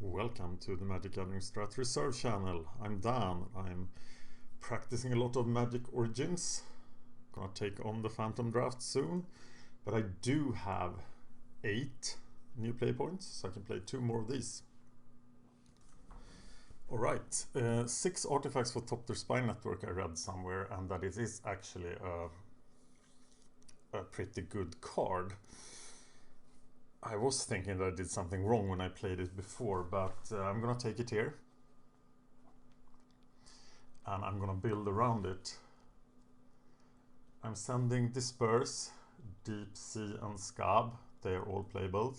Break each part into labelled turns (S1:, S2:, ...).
S1: Welcome to the MagicGatheringStrat Reserve channel. I'm Dan. I'm practicing a lot of Magic Origins. Gonna take on the Phantom Draft soon, but I do have 8 new play points, so I can play 2 more of these. Alright, 6 artifacts for Thopter Spy Network I read somewhere, and that it is actually a pretty good card. I was thinking that I did something wrong when I played it before, but I'm gonna take it here. And I'm gonna build around it. I'm sending Disperse, Deep Sea and Scab. They are all playable.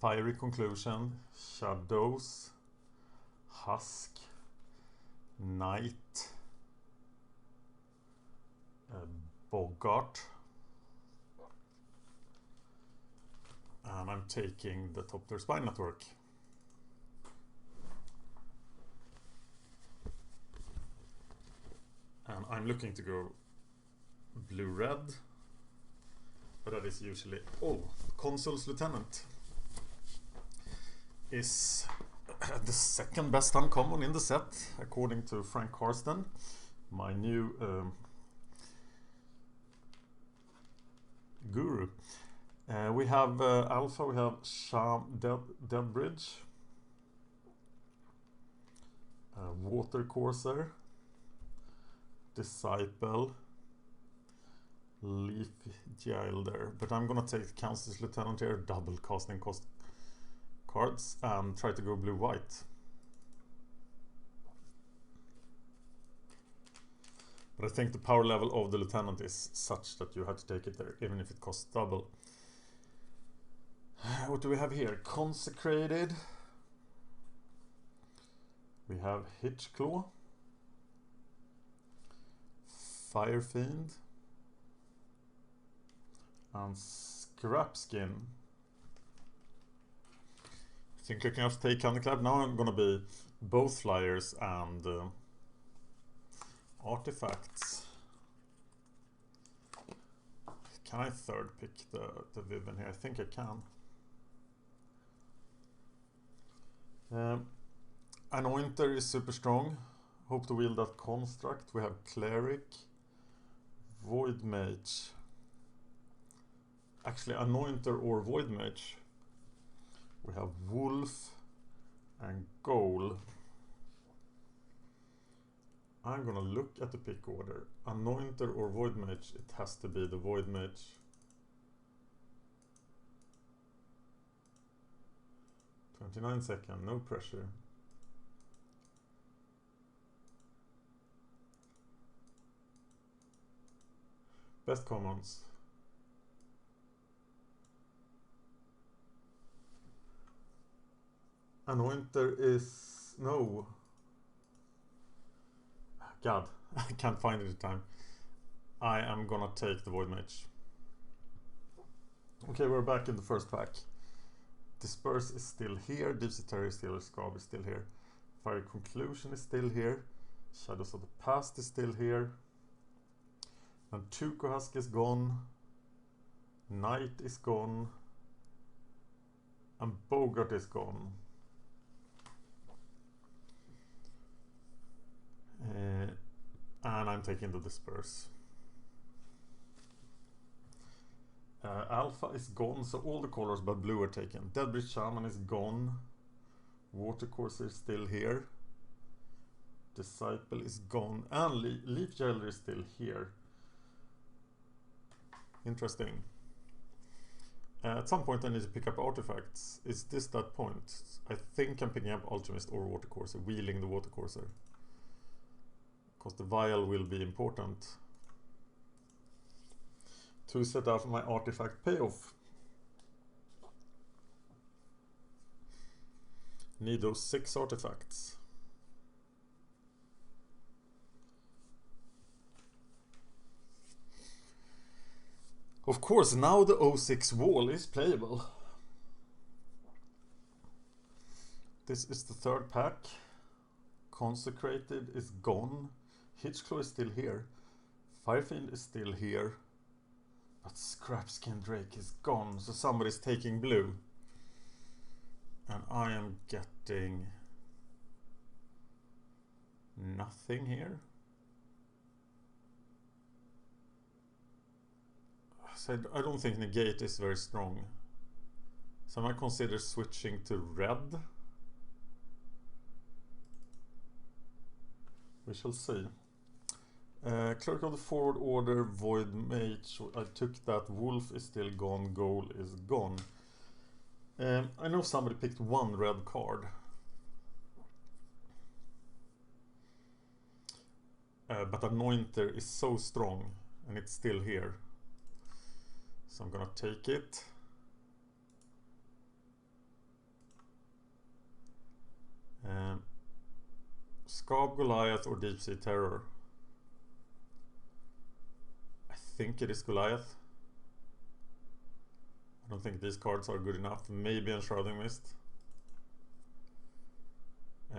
S1: Fiery Conclusion, Shadows, Husk, Night, Bogart. And I'm taking the Thopter Spy Network. And I'm looking to go blue-red, but that is usually... Oh, Consul's Lieutenant is the second best uncommon in the set, according to Frank Karsten, my new guru. We have Alpha, we have Deadbridge, Water Courser, Disciple, Leaf Jailder, but I'm gonna take Council's Lieutenant here, double casting cost cards, and try to go blue-white. But I think the power level of the Lieutenant is such that you have to take it there, even if it costs double. What do we have here? Consecrated. We have Hitchclaw. Firefiend. And Scrapskin. I think I can just take Handiclap. Now I'm gonna be both flyers and artifacts. Can I third pick the Vivian here? I think I can. Anointer is super strong. Hope to wield that construct. We have Cleric, Void Mage. Actually, Anointer or Void Mage. We have Wolf and Goal. I'm gonna look at the pick order. Anointer or Void Mage, it has to be the Void Mage. $29 seconds, no pressure. Best commons. Anointer is... no. God, I can't find it in time. I am gonna take the Void Mage. Okay, we're back in the first pack. Disperse is still here, Deep Sea Terror is still here, Scab is still here. Fiery Conclusion is still here. Shadows of the Past is still here. And Tuco Husk is gone. Night is gone. And Bogart is gone. And I'm taking the Disperse. Alpha is gone, so all the colors but blue are taken. Deadbridge Shaman is gone. Water Courser is still here. Disciple is gone. And Leaf Jailder is still here. Interesting. At some point I need to pick up artifacts. Is this that point? I think I'm picking up Alchemist or Water Courser, wheeling the Water Courser. Because the vial will be important to set up my artifact payoff. Need those 6 artifacts. Of course, now the 06 wall is playable. This is the third pack. Consecrated is gone. Hitchclaw is still here. Firefiend is still here. But Scrapskin Drake is gone, so somebody's taking blue. And I am getting nothing here. So I don't think negate is very strong. So I might consider switching to red. We shall see. Clerk of the forward order, void mage. I took that. Wolf is still gone. Goal is gone. I know somebody picked one red card. But Anointer is so strong and it's still here. So I'm gonna take it. Scab Goliath or Deep Sea Terror? I think it is Goliath. I don't think these cards are good enough. Maybe Enshrouding Mist.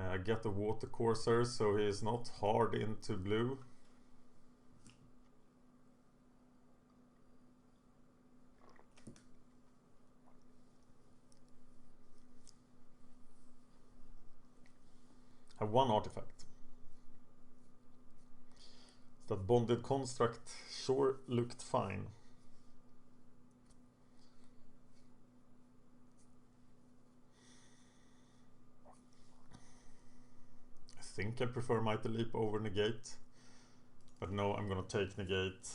S1: I get the Water Courser, so he is not hard into blue. Have one artifact. That Bonded Construct sure looked fine. I think I prefer Mighty Leap over Negate. But no, I'm gonna take Negate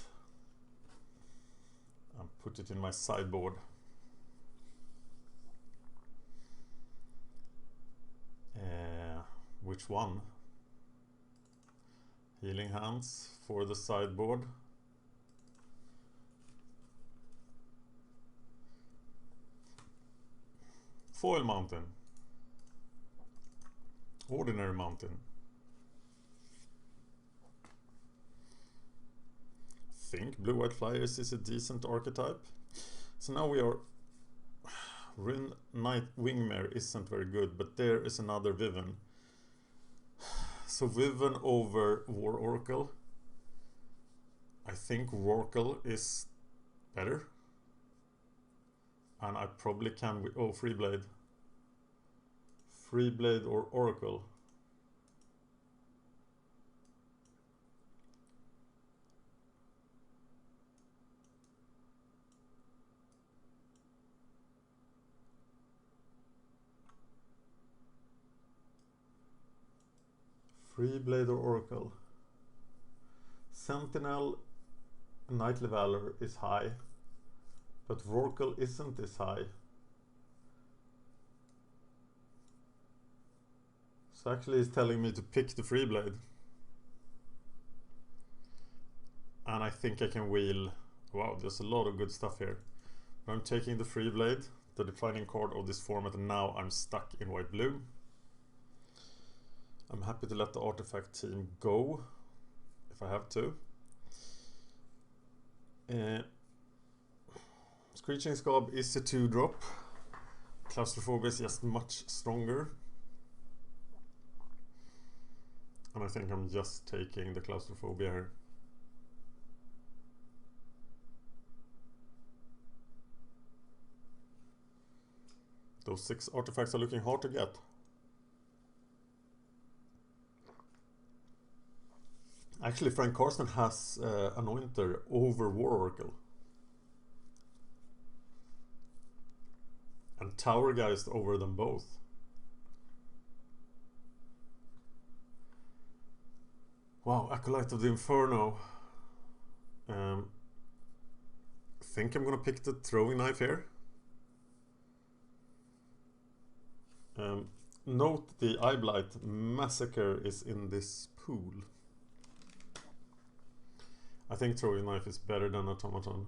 S1: and put it in my sideboard. Which one? Healing Hands for the sideboard. Foil Mountain. Ordinary Mountain. I think Blue-White Flyers is a decent archetype. So now we are... Rin Knight Wingmare isn't very good, but there is another Viven. So Viven over War Oracle. I think Rorkel is better. And I probably can... Oh, Freeblade. Freeblade or Oracle. Freeblade or Oracle. Sentinel Knightly Valor is high, but Rorkel isn't as high. So actually it's telling me to pick the Freeblade. And I think I can wheel... Wow, there's a lot of good stuff here. But I'm taking the Freeblade, the defining card of this format, and now I'm stuck in white-blue. I'm happy to let the artifact team go, if I have to. Screeching Scab is a 2-drop. Claustrophobia is just much stronger. And I think I'm just taking the Claustrophobia here. Those 6 artifacts are looking hard to get. Actually, Frank Carson has Anointer over War Oracle. And Towergeist over them both. Wow, Acolyte of the Inferno. I think I'm gonna pick the throwing knife here. Note the Eyeblight Massacre is in this pool. I think throwing knife is better than automaton.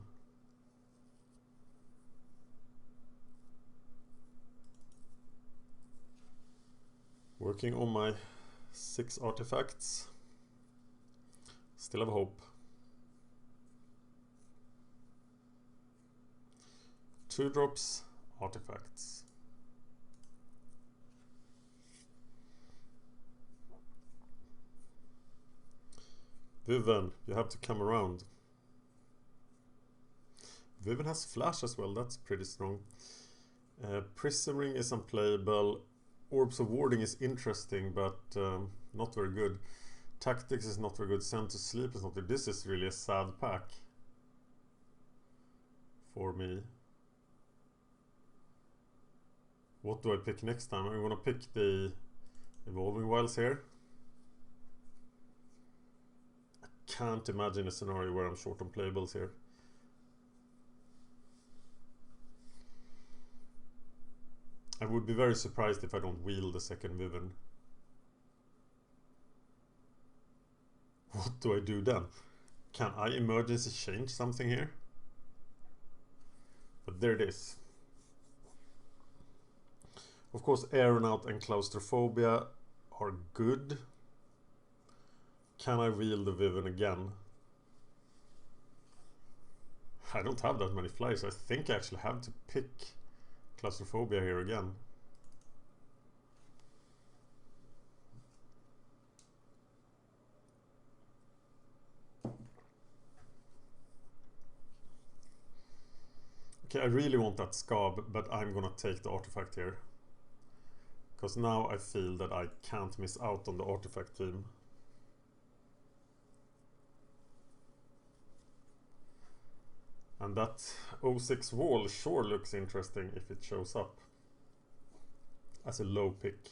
S1: Working on my 6 artifacts. Still have hope. 2 drops, artifacts. Viven, you have to come around. Viven has flash as well, that's pretty strong. Prism Ring is unplayable. Orbs of Warding is interesting, but not very good. Tactics is not very good. Send to Sleep is not good. This is really a sad pack for me. What do I pick next time? I'm gonna pick the Evolving Wilds here. I can't imagine a scenario where I'm short on playables here. I would be very surprised if I don't wheel the second Viven. What do I do then? Can I emergency change something here? But there it is. Of course, Aeronaut and Claustrophobia are good. Can I wheel the Viven again? I don't have that many flyers. I think I actually have to pick Claustrophobia here again. Okay, I really want that Scab, but I'm gonna take the artifact here. Because now I feel that I can't miss out on the artifact team. And that 06 wall sure looks interesting if it shows up as a low pick.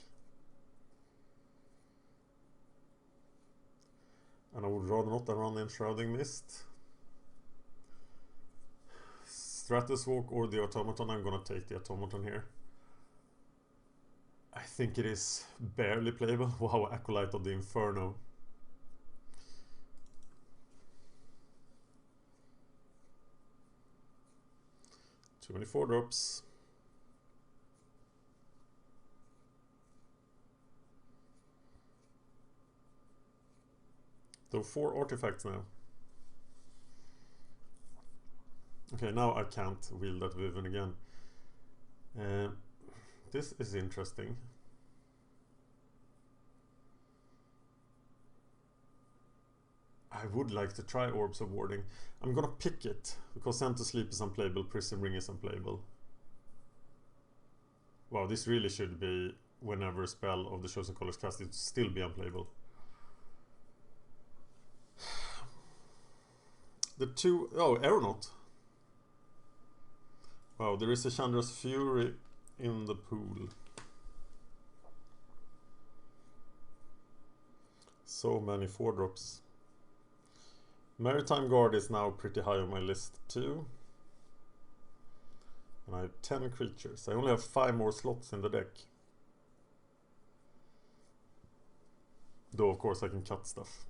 S1: And I would rather not run the Enshrouding Mist. Stratus Walk or the Automaton. I'm gonna take the Automaton here. I think it is barely playable. Wow, Acolyte of the Inferno. Too many 4-drops. So 4 artifacts now. Okay, now I can't wheel that Viven again. This is interesting. I would like to try Orbs of Warding. I'm gonna pick it, because Send to Sleep is unplayable, Prism Ring is unplayable. Wow, this really should be, whenever a spell of the Chosen Colors cast, it still be unplayable. The two... Oh, Aeronaut. Wow, there is a Chandra's Fury in the pool. So many 4-drops. Maritime Guard is now pretty high on my list too. And I have 10 creatures. I only have 5 more slots in the deck. Though of course I can cut stuff.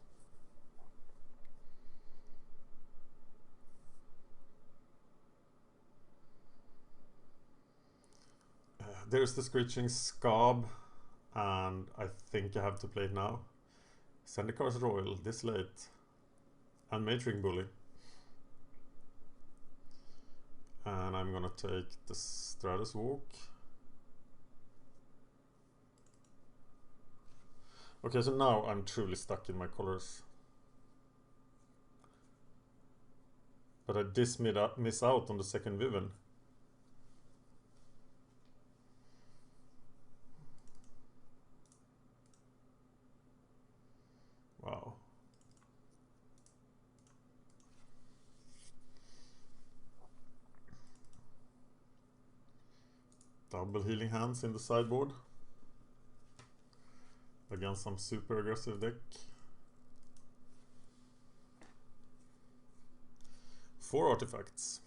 S1: There's the Screeching Scab, and I think I have to play it now. Sendikar's Royal, this late. And Mage-Ring Bully. And I'm gonna take the Stratus Walk. Okay, so now I'm truly stuck in my colors. But I did miss out on the second Viven. Wow. Double Healing Hands in the sideboard. Against some super aggressive deck. 4 artifacts.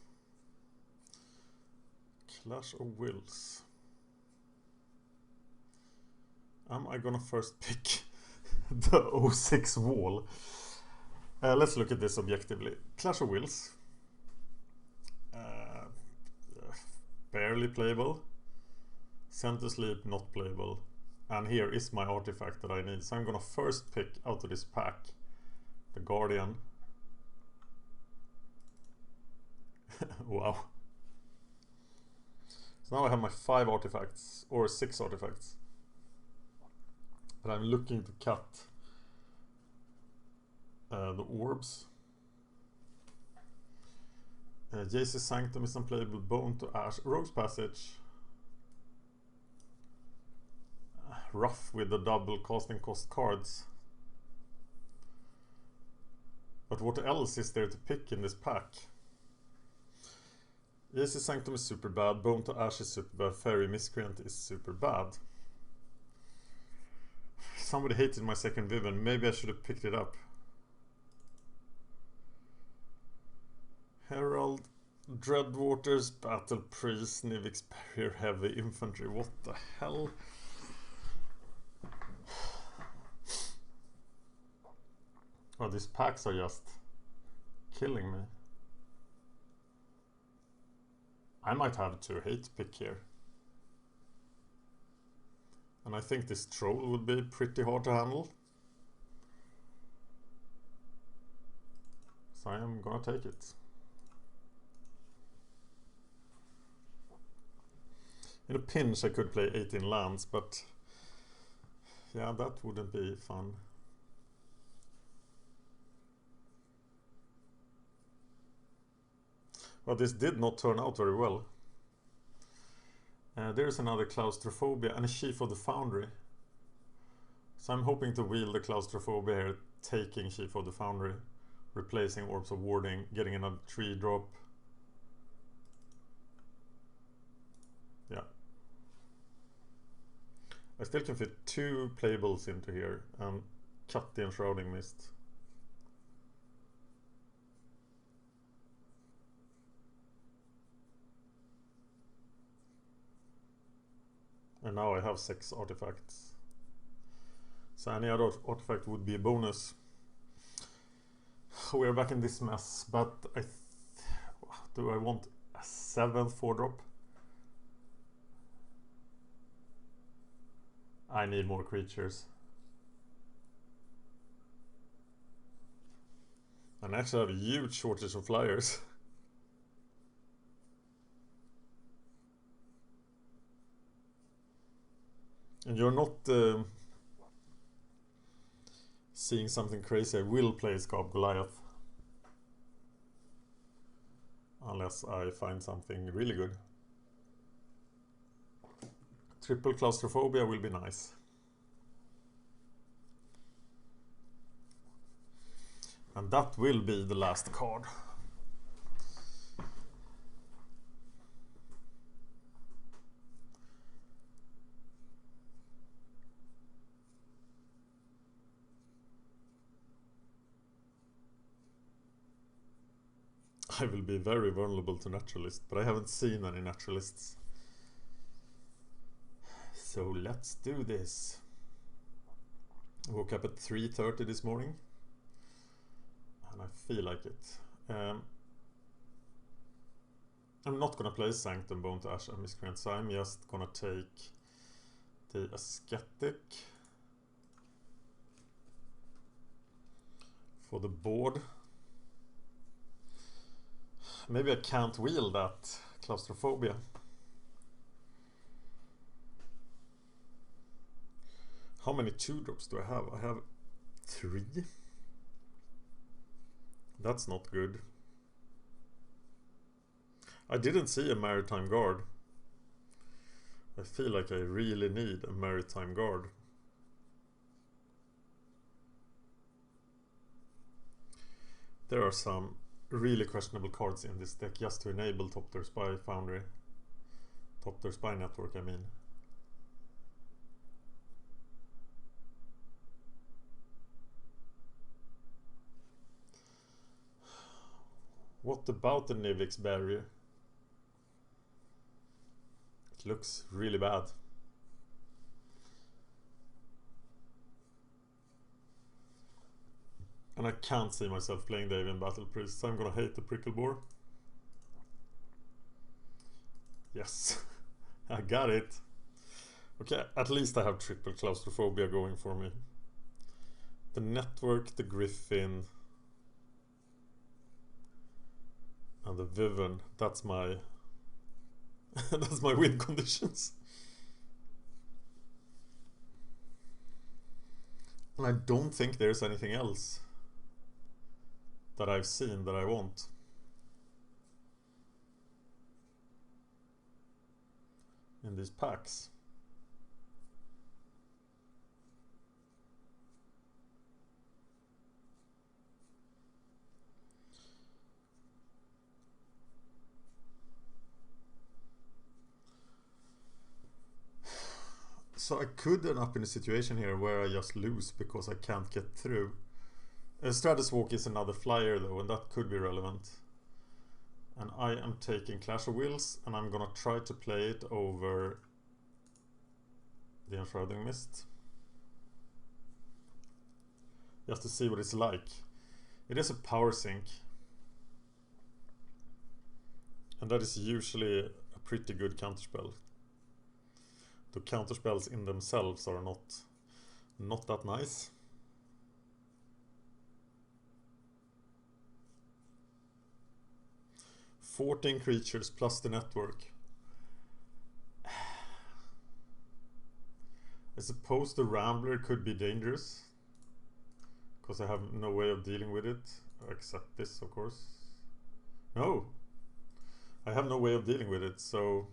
S1: Clash of Wills. Am I gonna first pick the 06 wall? Let's look at this objectively. Clash of Wills. Barely playable. Send to Sleep, not playable. And here is my artifact that I need. So I'm gonna first pick out of this pack the Guardian. Wow. So now I have my 5 artifacts, or 6 artifacts. But I'm looking to cut the orbs. Jace's Sanctum is unplayable. Bone to Ash. Rogue's Passage. rough with the double casting cost cards. But what else is there to pick in this pack? Easy Sanctum is super bad, Bone to Ash is super bad, Fairy Miscreant is super bad. Somebody hated my second Vivian, maybe I should have picked it up. Herald, Dreadwaters, Battle Priest, Nivix Barrier, Heavy Infantry, what the hell? Oh, these packs are just killing me. I might have to hate pick here. And I think this troll would be pretty hard to handle. So I am gonna take it. In a pinch I could play 18 lands, but yeah, that wouldn't be fun. Well, this did not turn out very well. There's another Claustrophobia and a Chief of the Foundry. So I'm hoping to wield the Claustrophobia here, taking Chief of the Foundry, replacing Orbs of Warding, getting another 3-drop. Yeah. I still can fit 2 playables into here and cut the Enshrouding Mist. And now I have 6 artifacts. So any other artifact would be a bonus. We are back in this mess, but do I want a 7th 4-drop? I need more creatures. And actually I have a huge shortage of flyers. And you're not seeing something crazy, I will play Scarab Goliath. Unless I find something really good. Triple Claustrophobia will be nice. And that will be the last card. I will be very vulnerable to naturalists, but I haven't seen any naturalists. So let's do this. I woke up at 3:30 this morning and I feel like it. I'm not gonna play Sanctum, Bone to Ash and Miscreant, so I'm just gonna take the Ascetic for the board. Maybe I can't wield that Claustrophobia. How many 2-drops do I have? I have 3. That's not good. I didn't see a Maritime Guard. I feel like I really need a Maritime Guard. There are some really questionable cards in this deck just to enable Thopter Spy Foundry. Thopter Spy Network, I mean. What about the Nivix Barrier? It looks really bad. And I can't see myself playing the Avian Battle Priest, so I'm gonna hate the Prickle Boar. Yes, I got it. Okay, at least I have triple Claustrophobia going for me. The Network, the Griffin, and the Viven. That's my that's my win conditions. And I don't think there's anything else that I've seen that I want. In these packs. So I could end up in a situation here where I just lose because I can't get through. Stratus Walk is another flyer though, and that could be relevant. And I am taking Clash of Wills, and I'm gonna try to play it over the Enshrouding Mist. Just to see what it's like. It is a power sink. And that is usually a pretty good counterspell. The counterspells in themselves are not that nice. "14 creatures plus the network." I suppose the Rambler could be dangerous, because I have no way of dealing with it, except this, of course. No! I have no way of dealing with it, so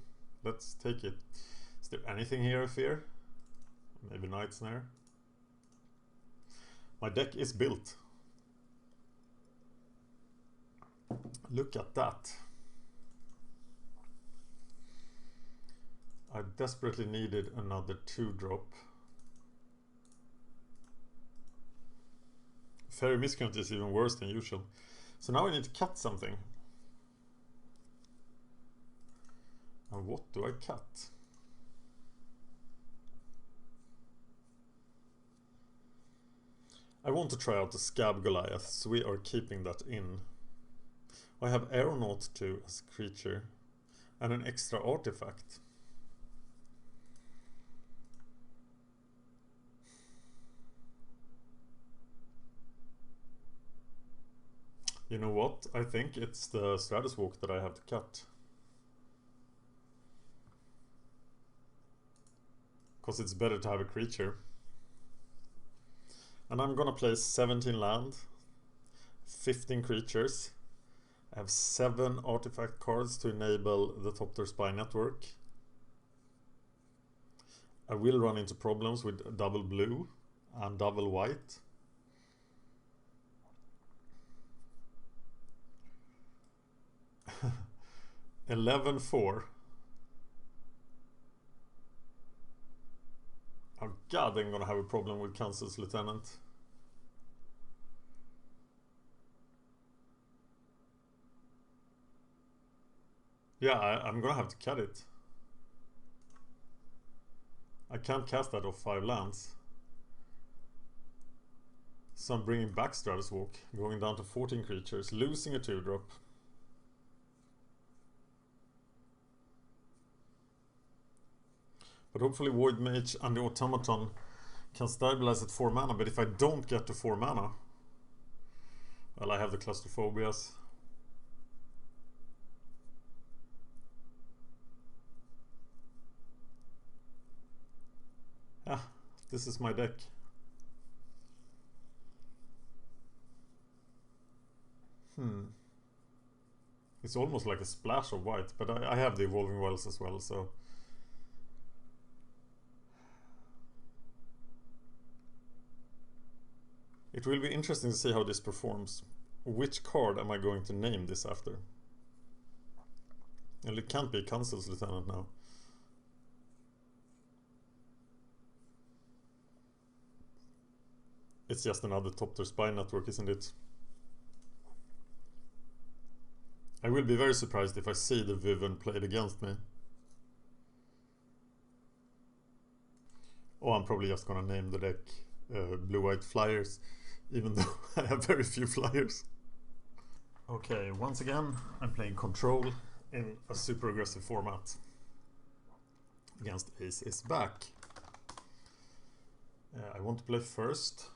S1: let's take it. Is there anything here I fear? Maybe Night Snare. My deck is built. Look at that. I desperately needed another 2-drop. Fairy Miscreant is even worse than usual. So now I need to cut something. And what do I cut? I want to try out the Scab Goliath, so we are keeping that in. I have Aeronaut 2 as a creature, and an extra artifact. You know what? I think it's the Stratus Walk that I have to cut. Because it's better to have a creature. And I'm gonna play 17 land, 15 creatures. I have 7 artifact cards to enable the Thopter Spy network. I will run into problems with double blue and double white. $11-4. Oh god, I'm gonna have a problem with Council's Lieutenant. Yeah, I'm gonna have to cut it. I can't cast that off 5 lands. So I'm bringing back Stratus Walk, going down to 14 creatures, losing a 2-drop. But hopefully Void Mage and the Automaton can stabilize at 4 mana, but if I don't get to 4 mana, well, I have the Claustrophobias. Ah, this is my deck. It's almost like a splash of white, but I have the Evolving Wells as well, so... It will be interesting to see how this performs. Which card am I going to name this after? Well, it can't be Council's Lieutenant now. It's just another Thopter Spy network, isn't it? I will be very surprised if I see the Viven played against me. Oh, I'm probably just gonna name the deck Blue-White Flyers, even though I have very few flyers. Okay, once again, I'm playing Control in a super aggressive format against Ace is Back. I want to play first.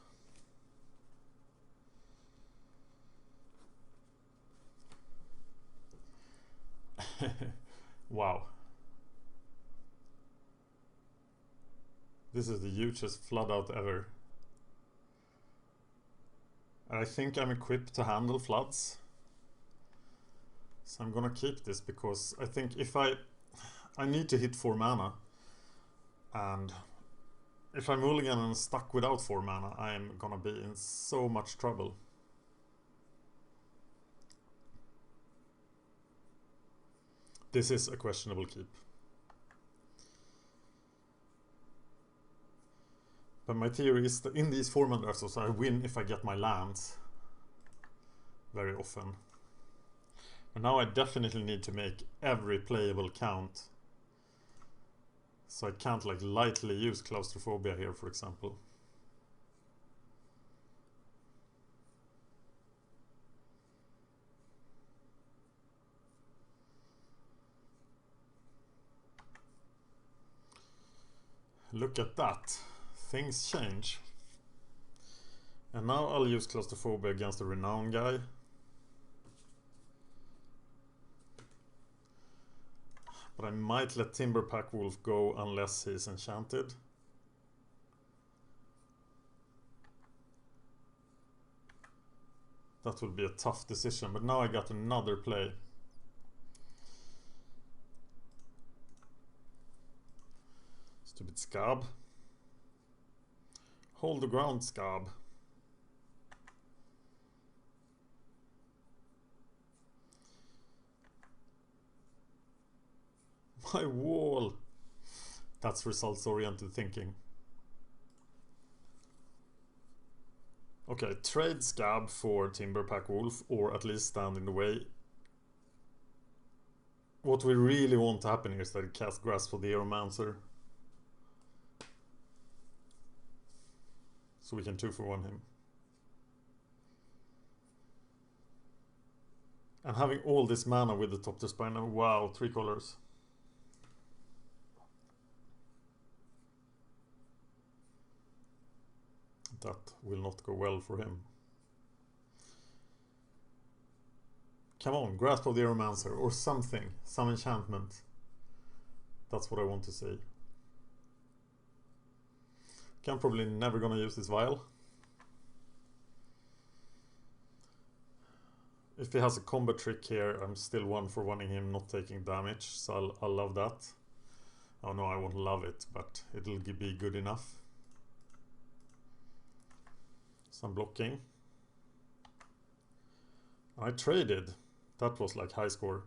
S1: Wow. This is the hugest flood out ever. And I think I'm equipped to handle floods. So I'm gonna keep this because I think if I need to hit 4 mana. And if I'm mulligan and stuck without 4 mana, I'm gonna be in so much trouble. This is a questionable keep. But my theory is that in these format drafts I win if I get my lands very often. And now I definitely need to make every playable count. So I can't like lightly use claustrophobia here, for example. Look at that. Things change. And now I'll use claustrophobia against the renown guy. But I might let Timberpack Wolf go unless he's enchanted. That would be a tough decision, but now I got another play. Stupid Scab. Hold the ground, Scab. My wall. That's results-oriented thinking. Okay, trade Scab for Timberpack Wolf, or at least stand in the way. What we really want to happen here is that it casts Grasp for the Aeromancer. So we can 2-for-1 him. And having all this mana with the Thopter Spina, wow, 3 colors. That will not go well for him. Come on, Grasp of the Aeromancer or something, some enchantment. That's what I want to see. I'm probably never gonna use this vial. If he has a combat trick here, I'm still 1-for-1ing him, not taking damage, so I'll love that. Oh no, I won't love it, but it'll be good enough. Some blocking. I traded. That was like high score.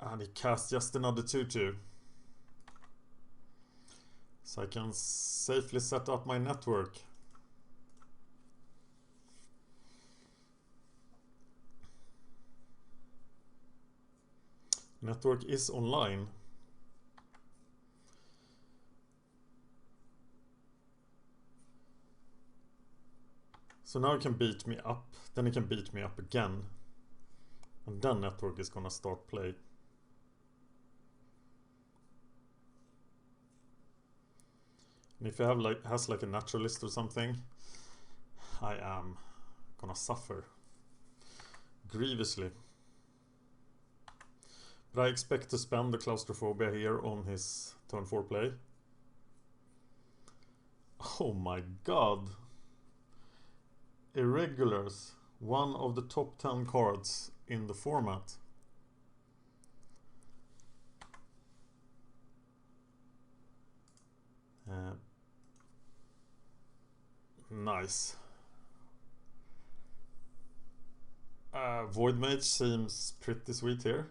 S1: And he cast just another 2/2. So I can safely set up my network. Network is online. So now he can beat me up, then he can beat me up again. And then network is gonna start play. And if you have has like a naturalist or something, I am gonna suffer grievously. But I expect to spend the claustrophobia here on his turn 4 play. Oh my god. Irregulars, one of the top 10 cards in the format. Nice. Void Mage seems pretty sweet here.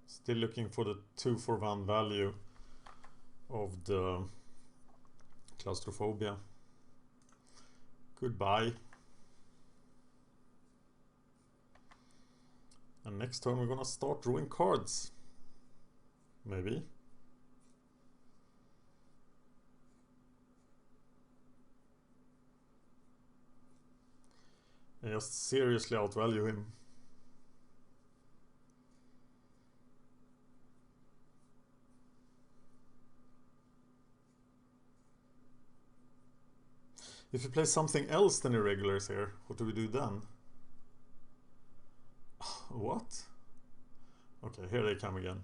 S1: Still looking for the 2-for-1 value of the claustrophobia. Goodbye. And next turn we're gonna start drawing cards. Maybe. I just seriously outvalue him. If you play something else than irregulars here, what do we do then? What? Okay, here they come again.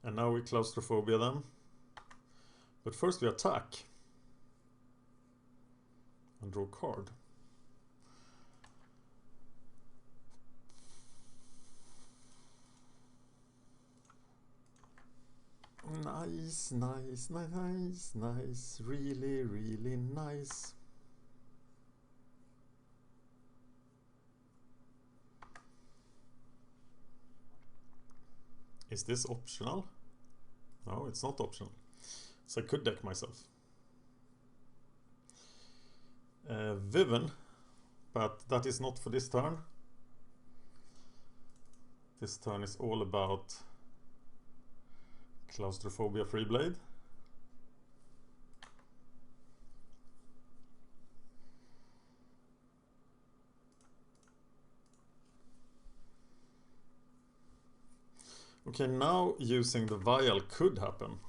S1: And now we claustrophobia them. But first we attack. And draw a card. Nice, nice, nice, nice. Really, really nice. Is this optional? No, it's not optional. So I could deck myself. Viven, but that is not for this turn. This turn is all about Claustrophobia Freeblade. Okay, now using the vial could happen.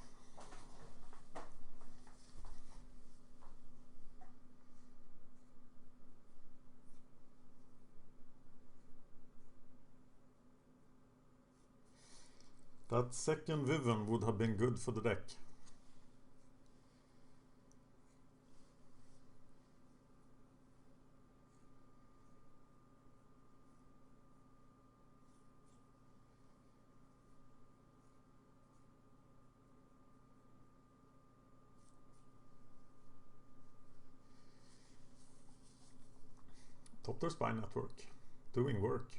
S1: That second Viven would have been good for the deck. Thopter Spy Network, doing work.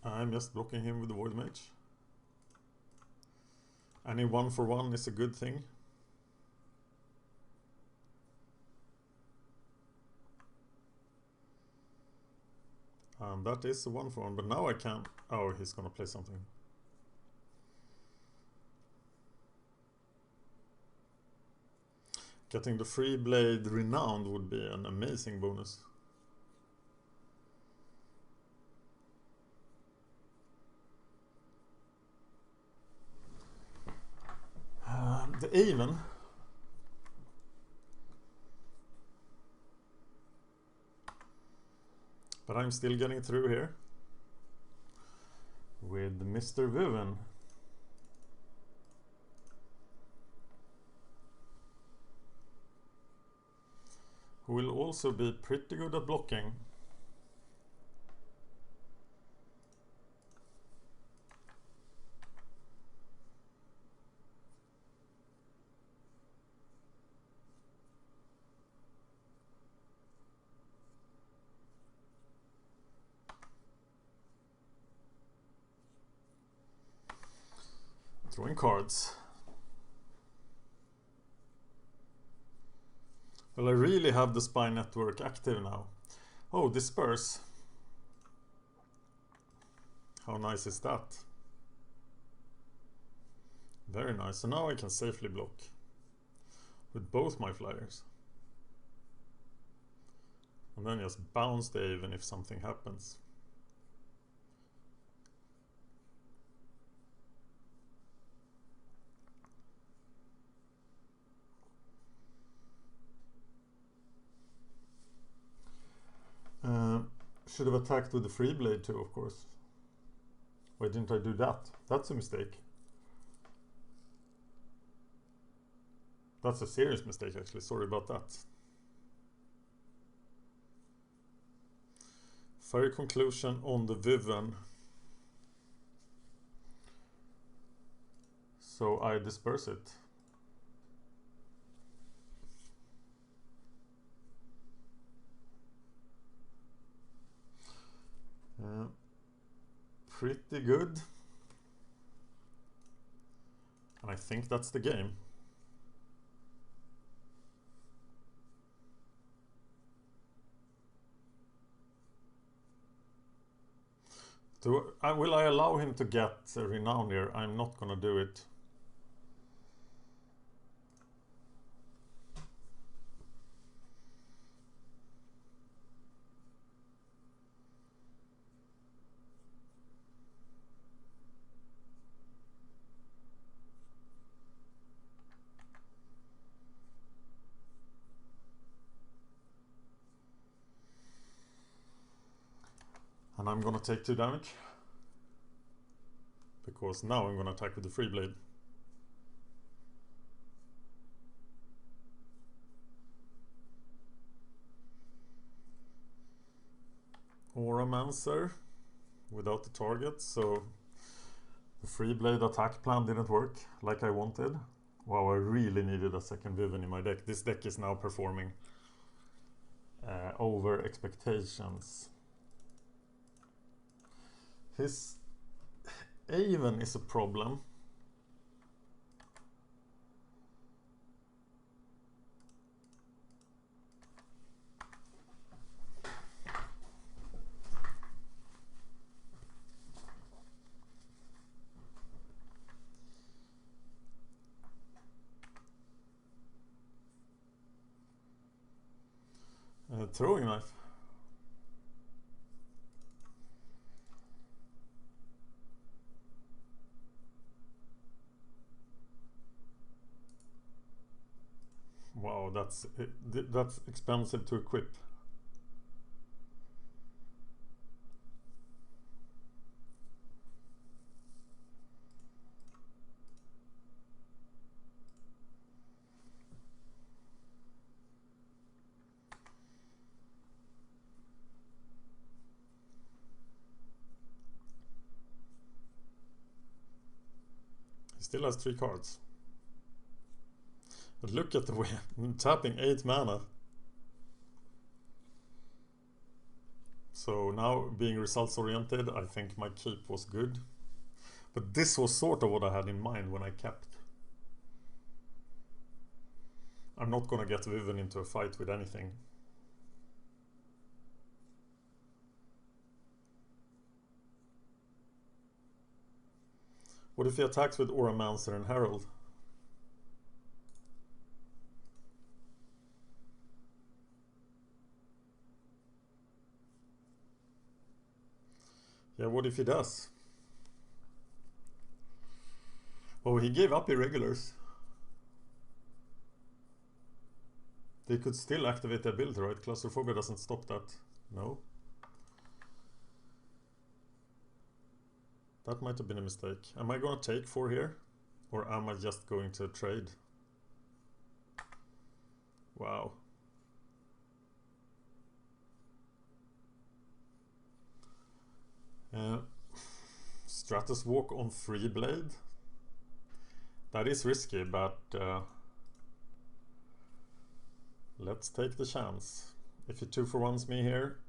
S1: I'm just blocking him with the Void Mage. Any 1-for-1 is a good thing. And that is a 1-for-1, but now I can't. Oh, he's gonna play something. Getting the Freeblade Renowned would be an amazing bonus. The even. But I'm still getting through here with Mr. Viven. Who will also be pretty good at blocking. Drawing cards. Well, I really have the Spy Network active now. Oh, Disperse. How nice is that? Very nice. So now I can safely block with both my flyers. And then just bounce the even if something happens. Should have attacked with the Freeblade too, of course. Why didn't I do that? That's a mistake. That's a serious mistake, actually. Sorry about that. Fire Conclusion on the Viven. So I disperse it. Pretty good. And I think that's the game. Will I allow him to get renown here? I'm not gonna do it. And I'm gonna take 2 damage. Because now I'm gonna attack with the Freeblade. Auramancer without the target, so the Freeblade attack plan didn't work like I wanted. Wow, I really needed a second Viven in my deck. This deck is now performing over expectations. His even is a problem. Throwing knife. Wow, that's expensive to equip. He still has 3 cards. But look at the way tapping 8 mana. So now, being results oriented, I think my keep was good. But this was sort of what I had in mind when I kept. I'm not gonna get Vivian into a fight with anything. What if he attacks with Auramancer and Herald? Yeah, what if he does? Oh, he gave up irregulars. They could still activate the ability, right? Claustrophobia doesn't stop that. No. That might have been a mistake. Am I gonna take 4 here? Or am I just going to trade? Wow. Stratus Walk on 3 blade. That is risky, but let's take the chance. If he 2-for-1s me here,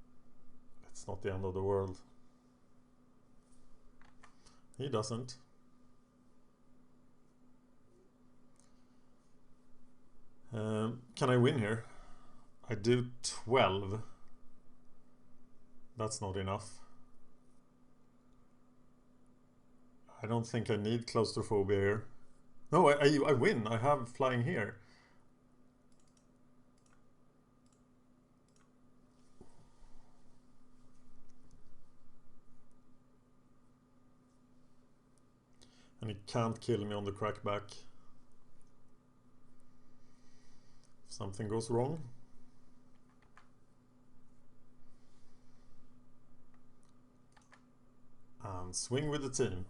S1: it's not the end of the world. He doesn't. Can I win here? I do 12. That's not enough. I don't think I need claustrophobia here. No, I win. I have flying here. And he can't kill me on the crackback. If something goes wrong. And swing with the team.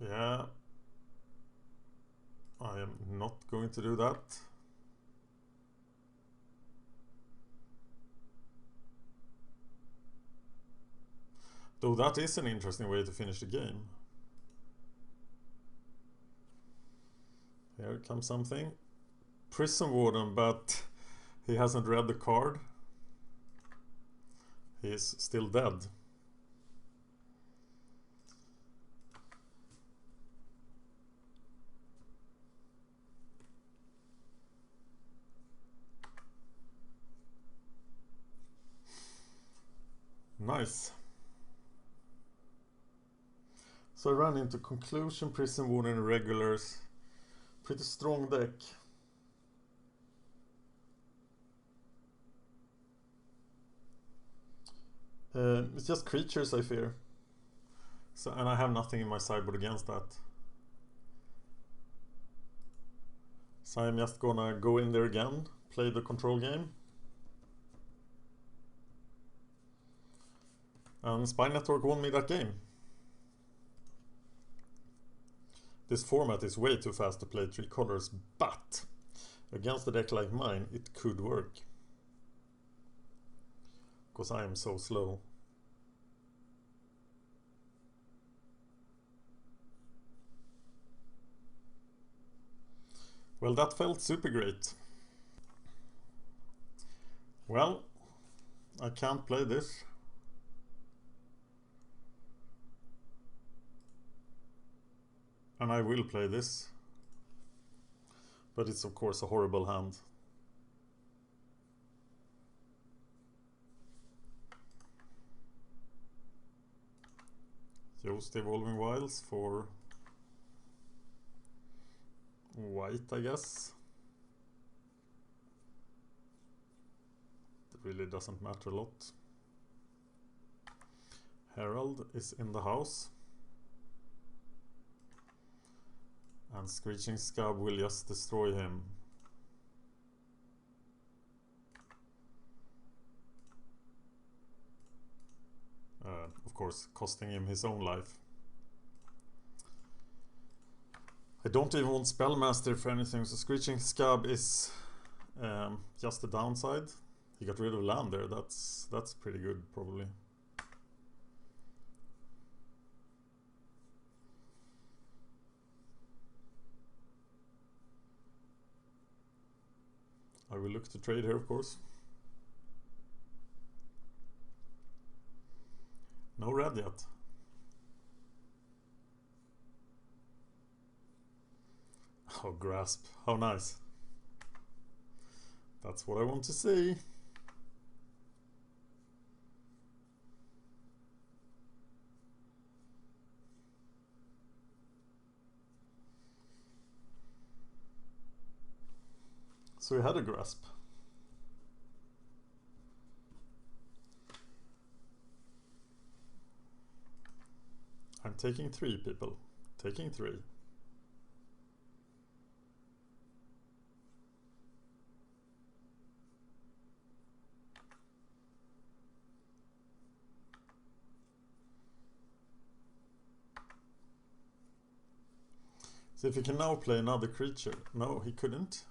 S1: Yeah, I am not going to do that. Though that is an interesting way to finish the game. Here comes something. Prison Warden, but he hasn't read the card. He is still dead. Nice. So I ran into Conclusion, Prison Warden, and Regulars. Pretty strong deck. It's just creatures I fear. So, and I have nothing in my sideboard against that. So I'm just gonna go in there again, play the control game. And Spy Network won me that game. This format is way too fast to play 3 colors, but against a deck like mine, it could work. Because I am so slow. Well, that felt super great. Well, I can't play this. And I will play this. But it's of course a horrible hand. Use the Evolving Wilds for white, I guess. It really doesn't matter a lot. Herald is in the house. And Screeching Scab will just destroy him. Of course, costing him his own life. I don't even want Spellmaster for anything, so Screeching Scab is just the downside. He got rid of land there, that's pretty good, probably. I will look to trade here, of course. No red yet. Oh, grasp. How nice. That's what I want to see. So we had a grasp. I'm taking 3, people. Taking 3. So if he can now play another creature. No, he couldn't.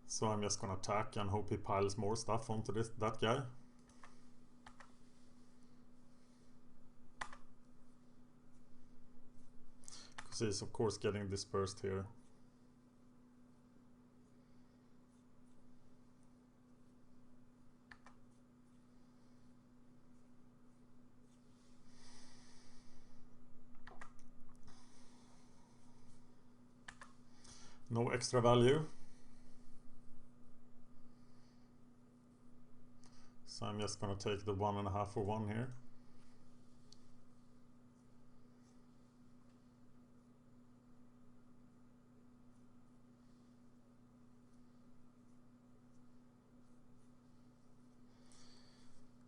S1: So I'm just gonna attack and hope he piles more stuff onto that guy. Because he's of course getting dispersed here. No extra value. So I'm just gonna take the 1.5 for 1 here.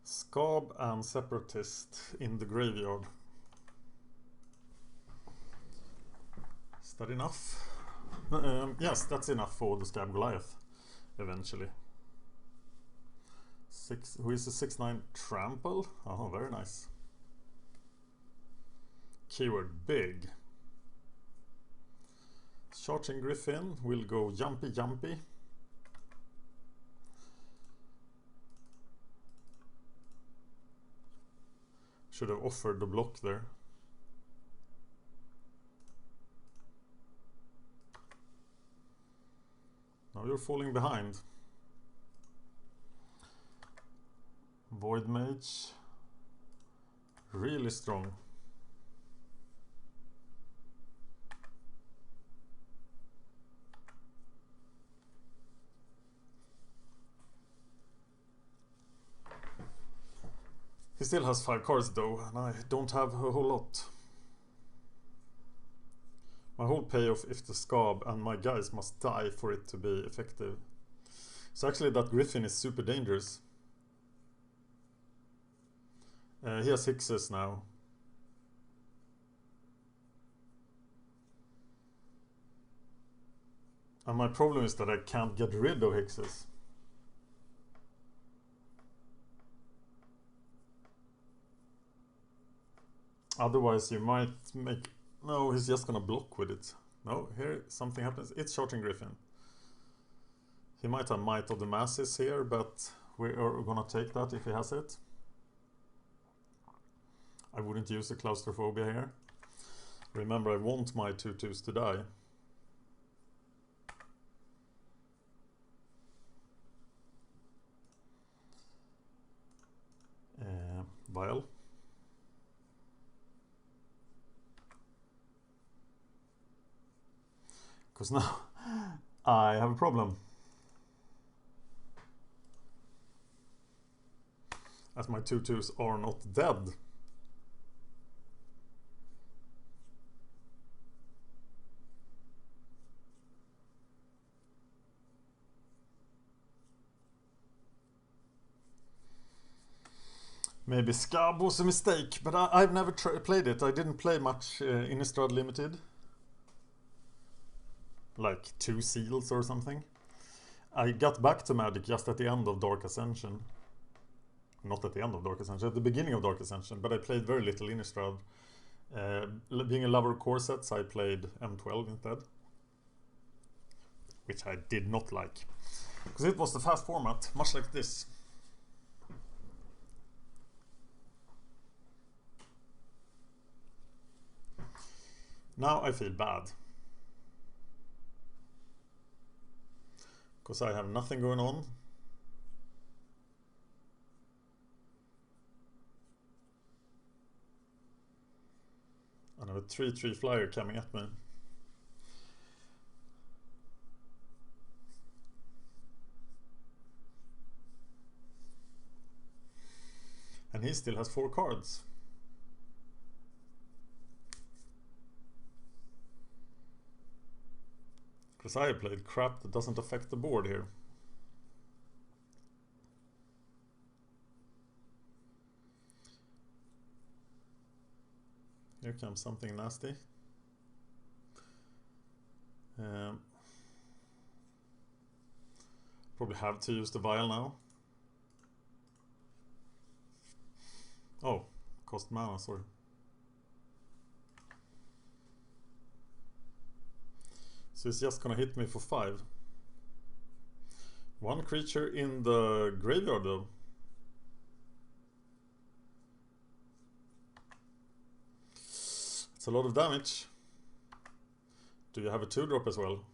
S1: Scab and Separatist in the graveyard. Is that enough? Yes, that's enough for the Scab Goliath eventually. Who is a 6/9 trample? Oh, very nice. Keyword big. Charging Griffin will go jumpy jumpy. Should have offered the block there. Now you're falling behind. Void Mage. Really strong. He still has 5 cards though, and I don't have a whole lot. My whole payoff is the Scab, and my guys must die for it to be effective. So actually that Griffin is super dangerous. He has Hexes now. And my problem is that I can't get rid of Hexes. Otherwise you might make... No, he's just gonna block with it. No, here something happens. It's Charging Griffin. He might have Might of the Masses here, but we are gonna take that if he has it. I wouldn't use a Claustrophobia here. Remember, I want my 2/2s to die. vial. Because now I have a problem. As my 2/2s are not dead. Maybe Scab was a mistake, but I've never played it. I didn't play much Innistrad Limited. Like 2 seals or something. I got back to Magic just at the end of Dark Ascension. Not at the end of Dark Ascension, at the beginning of Dark Ascension, but I played very little Innistrad. Being a lover of core sets, I played M12 instead. Which I did not like. Because it was the fast format, much like this. Now I feel bad. Because I have nothing going on. And I have a 3/3 flyer coming at me. And he still has 4 cards. Because I played crap that doesn't affect the board here. Here comes something nasty. Probably have to use the vial now. Oh, cost mana, sorry. So it's just gonna hit me for 5. 1 creature in the graveyard though. It's a lot of damage. Do you have a 2-drop as well?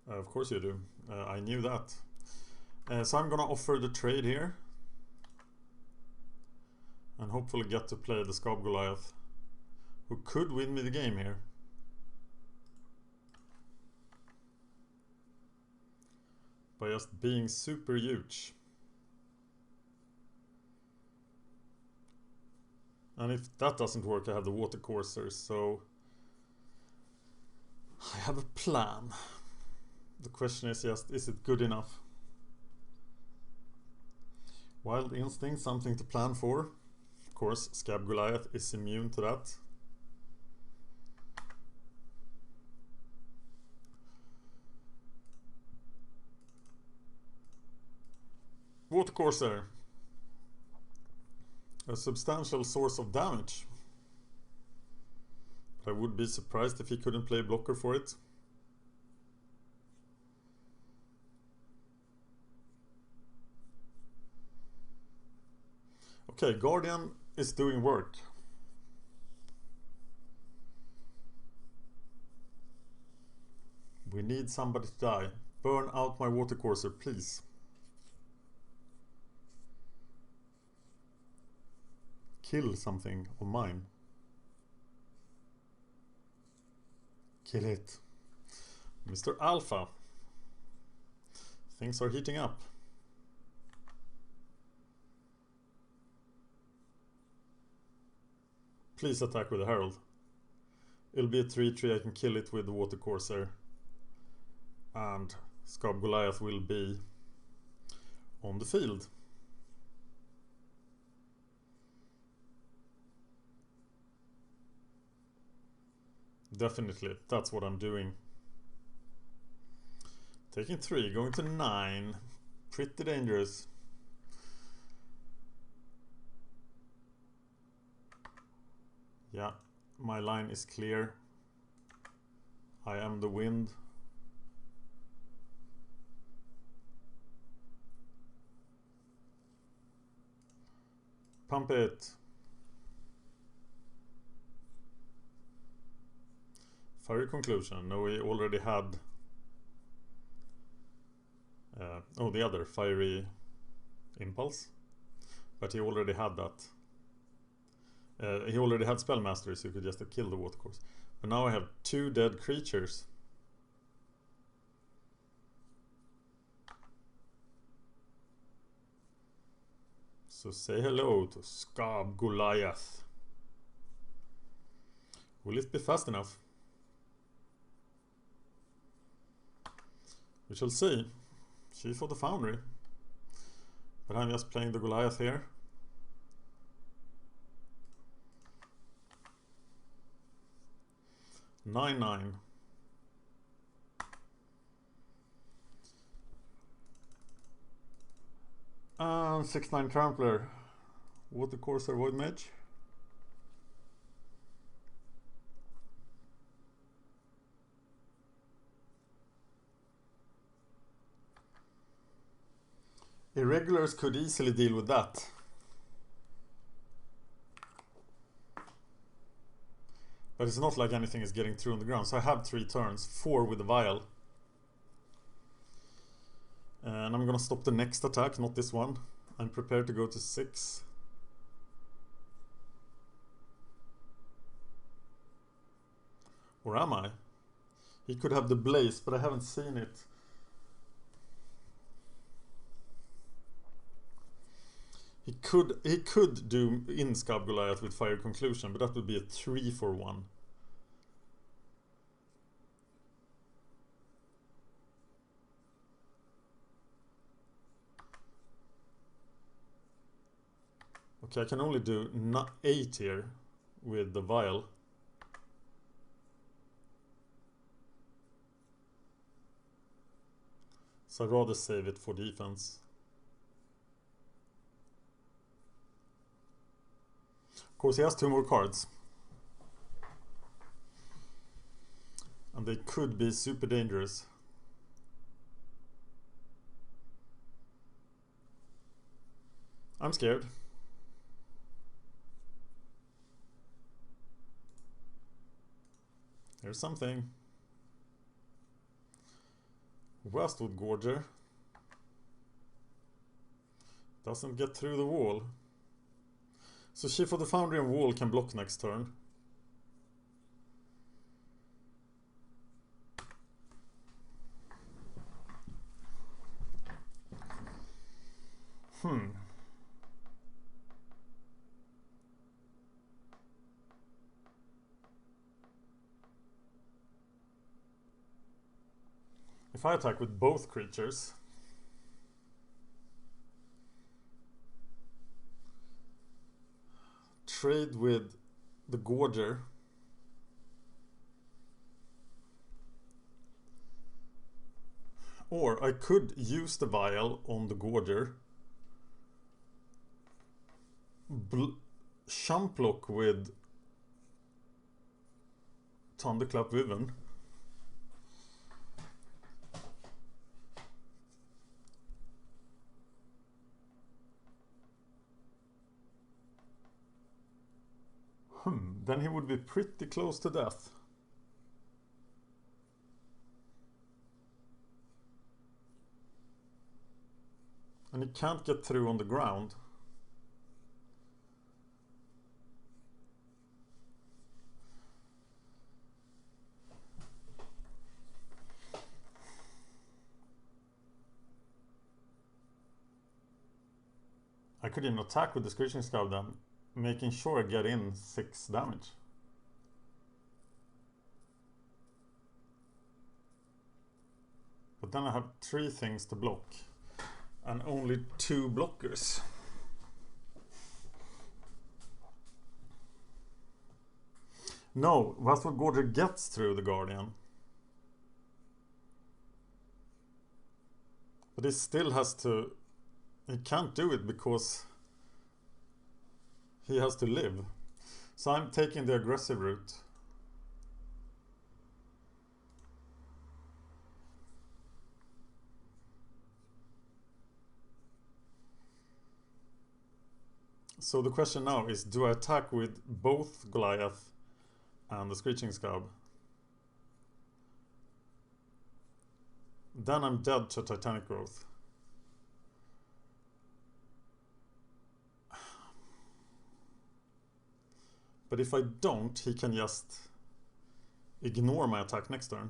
S1: Of course you do. I knew that. So I'm gonna offer the trade here. And hopefully get to play the Scab Goliath, who could win me the game here. By just being super huge. And if that doesn't work, I have the Water Coursers, so I have a plan. The question is just, is it good enough? Wild Instinct, something to plan for. Of course, Scab Goliath is immune to that. Water Courser. A substantial source of damage. But I would be surprised if he couldn't play blocker for it. Okay, Guardian is doing work. We need somebody to die. Burn out my Water Courser, please. Kill something of mine. Kill it. Mr. Alpha. Things are heating up. Please attack with a Herald. It'll be a 3/3, I can kill it with the Water Courser. And Scab Goliath will be on the field. Definitely, that's what I'm doing. Taking 3, going to 9. Pretty dangerous. Yeah, my line is clear. I am the wind. Pump it. Fiery Conclusion. No, we already had oh, the other fiery impulse, but he already had that. He already had spell mastery, so you could just have killed the watercourse. But now I have 2 dead creatures. So say hello to Scab Goliath. Will it be fast enough? We shall see. Chief of the Foundry. But I'm just playing the Goliath here. Nine. 6/9 Trampler. Watercourser Void Mage. Irregulars could easily deal with that. But it's not like anything is getting through on the ground. So I have 3 turns, 4 with the vial. And I'm gonna stop the next attack, not this one. I'm prepared to go to 6. Or am I? He could have the blaze, but I haven't seen it. He could do in Scab Goliath with Fire Conclusion, but that would be a 3 for 1. Okay, I can only do 8 here with the vial. So I'd rather save it for defense. Of course, he has 2 more cards. And they could be super dangerous. I'm scared. Here's something. Westwood Gorger. Doesn't get through the wall. So Chief of the Foundry and Wall can block next turn. If I attack with both creatures, trade with the Gorger, or I could use the vial on the Gorger, chump block with Thunderclap Wyvern. Then he would be pretty close to death. And he can't get through on the ground. I could even attack with the Screeching Scab then, making sure I get in 6 damage. But then I have 3 things to block and only 2 blockers. No, Westwood Gorger gets through the Guardian. But he still has to... He can't do it because he has to live. So I'm taking the aggressive route. So the question now is, do I attack with both Goliath and the Screeching Scab? Then I'm dead to Titanic Growth. But if I don't, he can just ignore my attack next turn.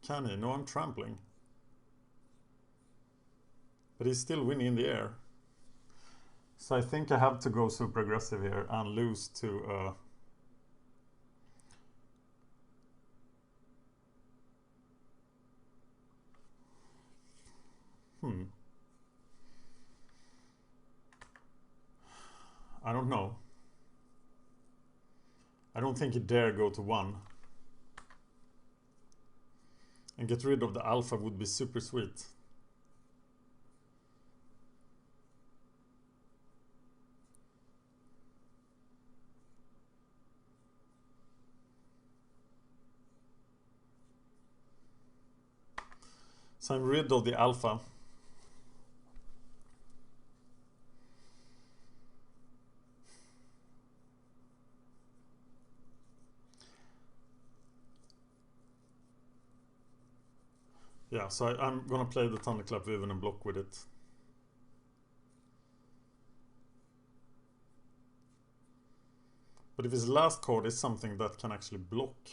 S1: Can he? No, I'm trampling. But he's still winning in the air. So I think I have to go super aggressive here and lose to I don't know. I don't think he dare go to 1. And get rid of the alpha would be super sweet. So I'm rid of the alpha. Yeah, so I'm gonna play the Thunderclap Viven and block with it. But if his last card is something that can actually block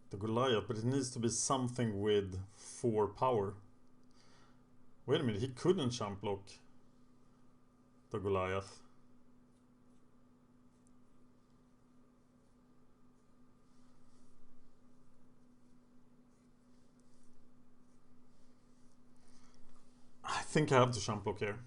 S1: the Goliath, but it needs to be something with 4 power. Wait a minute, he couldn't jump block the Goliath. I think I have to jump block here.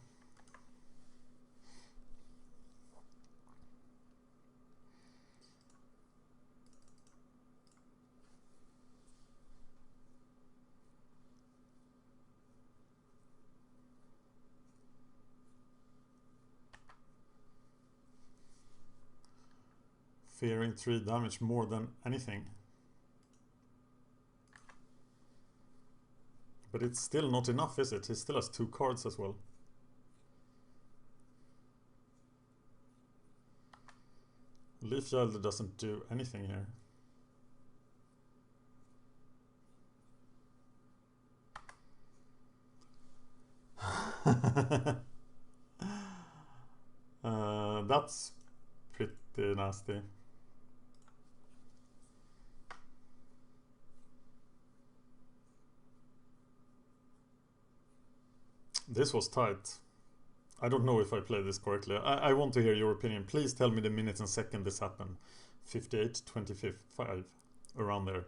S1: Fearing 3 damage more than anything. But it's still not enough, is it? He still has 2 cards as well. Leaf Yielder doesn't do anything here. That's pretty nasty. This was tight. I don't know if I played this correctly. I want to hear your opinion. Please tell me the minute and second this happened. 58, 25, around there.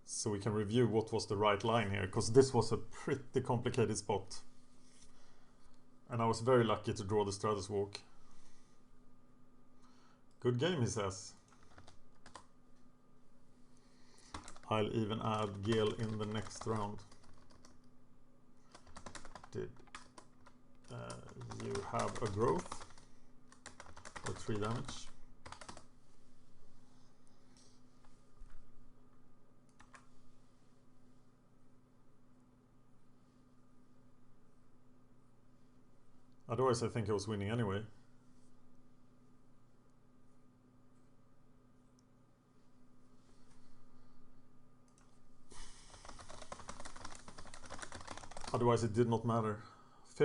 S1: So we can review what was the right line here, because this was a pretty complicated spot. And I was very lucky to draw the Stratus Walk. Good game, he says. I'll even add Gale in the next round. Did you have a growth for 3 damage? Otherwise I think I was winning anyway. Otherwise it did not matter.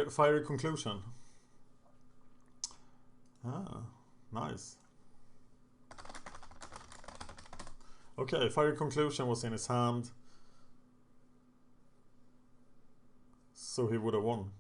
S1: Fiery Conclusion. Ah, nice. Okay, Fiery Conclusion was in his hand. So he would have won.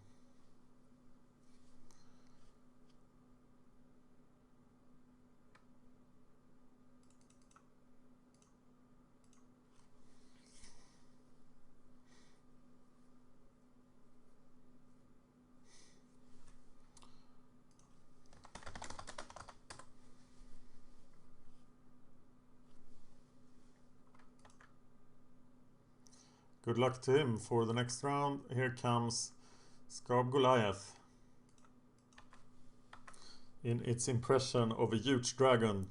S1: Good luck to him for the next round. Here comes Scarab Goliath in its impression of a huge dragon.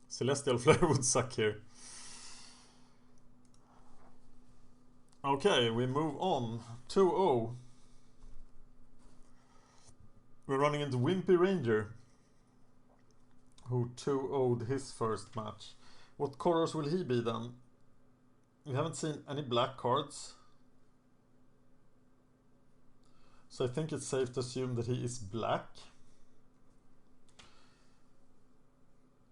S1: Celestial Flare would suck here. Okay, we move on. 2-0. We're running into Wimpy Ranger, who 2-0'd his first match. What colors will he be then? We haven't seen any black cards. So I think it's safe to assume that he is black.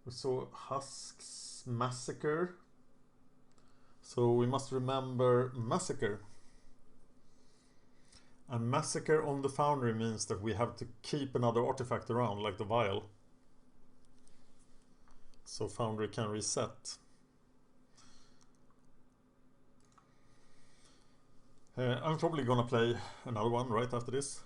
S1: We saw Husk's Massacre. So we must remember Massacre. And Massacre on the Foundry means that we have to keep another artifact around, like the Vial. So Foundry can reset. I'm probably gonna play another one right after this.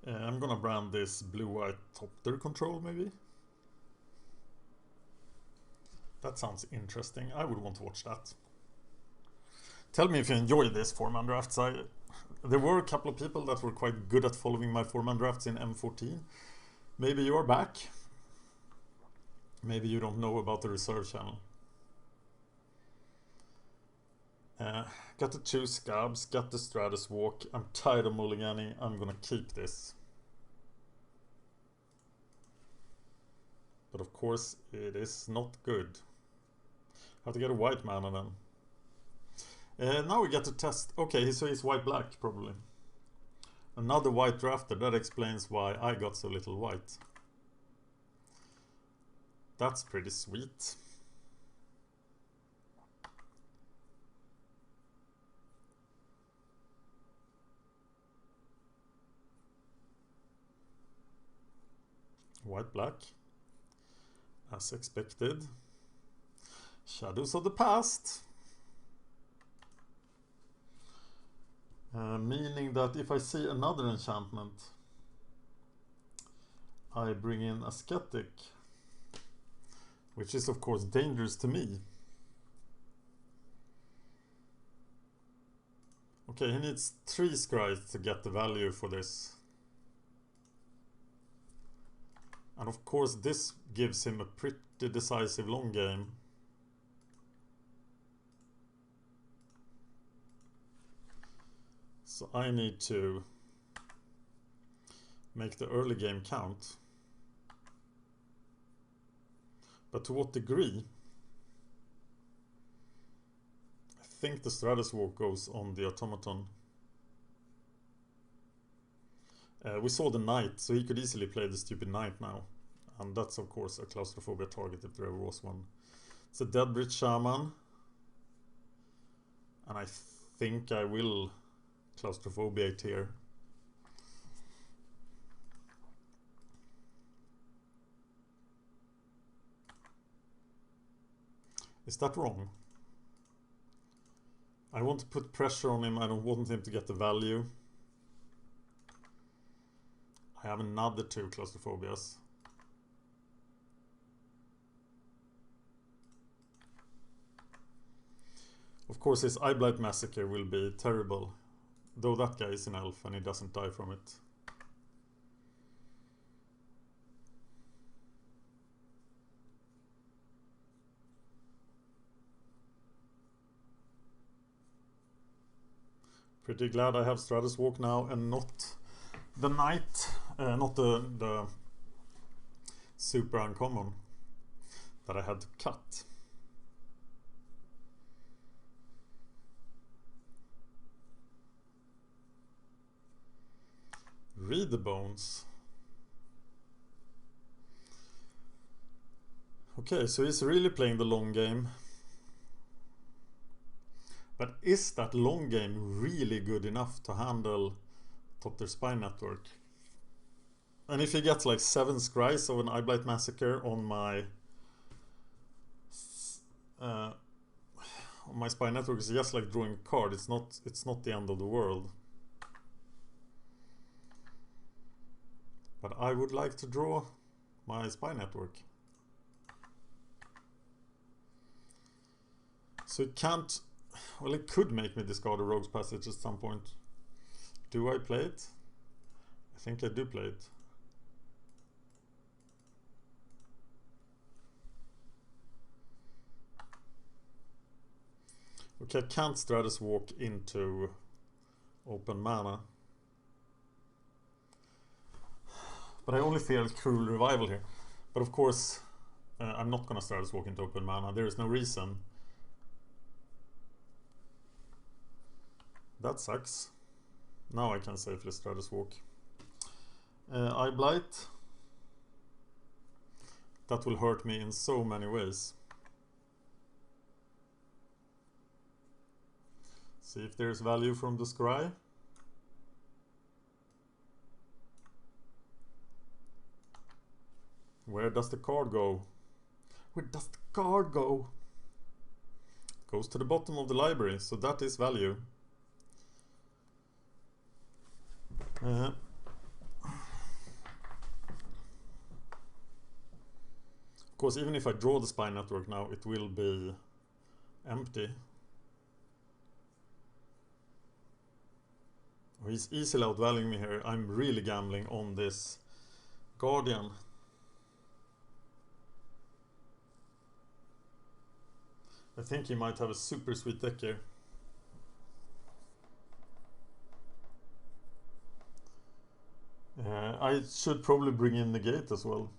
S1: I'm gonna brand this blue-white Thopter Control, maybe. That sounds interesting. I would want to watch that. Tell me if you enjoyed this 4-man drafts. There were a couple of people that were quite good at following my 4-man drafts in M14. Maybe you're back. Maybe you don't know about the reserve channel. Got the 2 Scabs, got the Stratus Walk. I'm tired of mulliganing. I'm gonna keep this. But of course, it is not good. Have to get a white mana then. Now we get to test. Okay, so he's white-black, probably. Another white drafter. That explains why I got so little white. That's pretty sweet. White-black. As expected. Shadows of the Past. Meaning that if I see another enchantment, I bring in Ascetic, which is of course dangerous to me. Okay, he needs 3 scries to get the value for this. And of course this gives him a pretty decisive long game. So I need to make the early game count. But to what degree? I think the Stratus Walk goes on the Automaton. We saw the Knight, so he could easily play the stupid Knight now. And that's of course a claustrophobia target if there ever was one. It's a Deadbridge Shaman. And I think I will claustrophobiate here. Is that wrong? I want to put pressure on him. I don't want him to get the value. I have another 2 claustrophobias. Of course his Eyeblight Massacre will be terrible. Though that guy is an elf and he doesn't die from it. Pretty glad I have Stratus Walk now and not the Knight, not the super uncommon that I had to cut. Read the Bones. Okay, so he's really playing the long game. But is that long game really good enough to handle Thopter Spy Network? And if he gets like 7 scries of an Eyeblight Massacre on my Spy Network, is just like drawing a card. It's not the end of the world. But I would like to draw my Spy Network. So it can't... Well, it could make me discard a Rogue's Passage at some point. Do I play it? I think I do play it. Okay, I can't Stratus walk into open mana. But I only feel Cruel Revival here. But of course, I'm not gonna Stratus walk into open mana. There is no reason. That sucks. Now I can safely Stratus walk. Eye Blight. That will hurt me in so many ways. See if there's value from the scry. Where does the card go? Where does the card go? It goes to the bottom of the library, so that is value. Of course, even if I draw the Spine Network now, it will be empty. He's easily outvaluing me here. I'm really gambling on this Guardian. I think he might have a super sweet deck here. I should probably bring in Negate as well.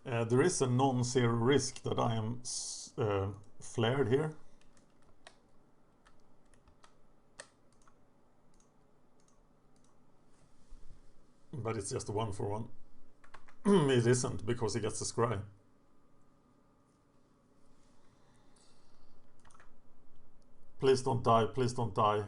S1: There is a non-zero risk that I am flared here. But it's just a 1-for-1. It isn't, because he gets a scry. Please don't die, please don't die.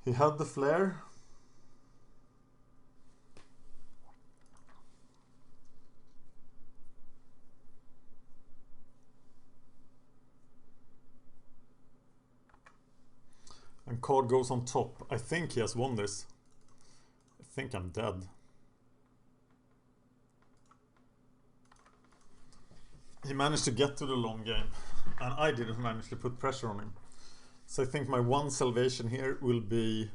S1: He had the flare. And card goes on top. I think he has won this. I think I'm dead. He managed to get to the long game, and I didn't manage to put pressure on him. So I think my one salvation here will be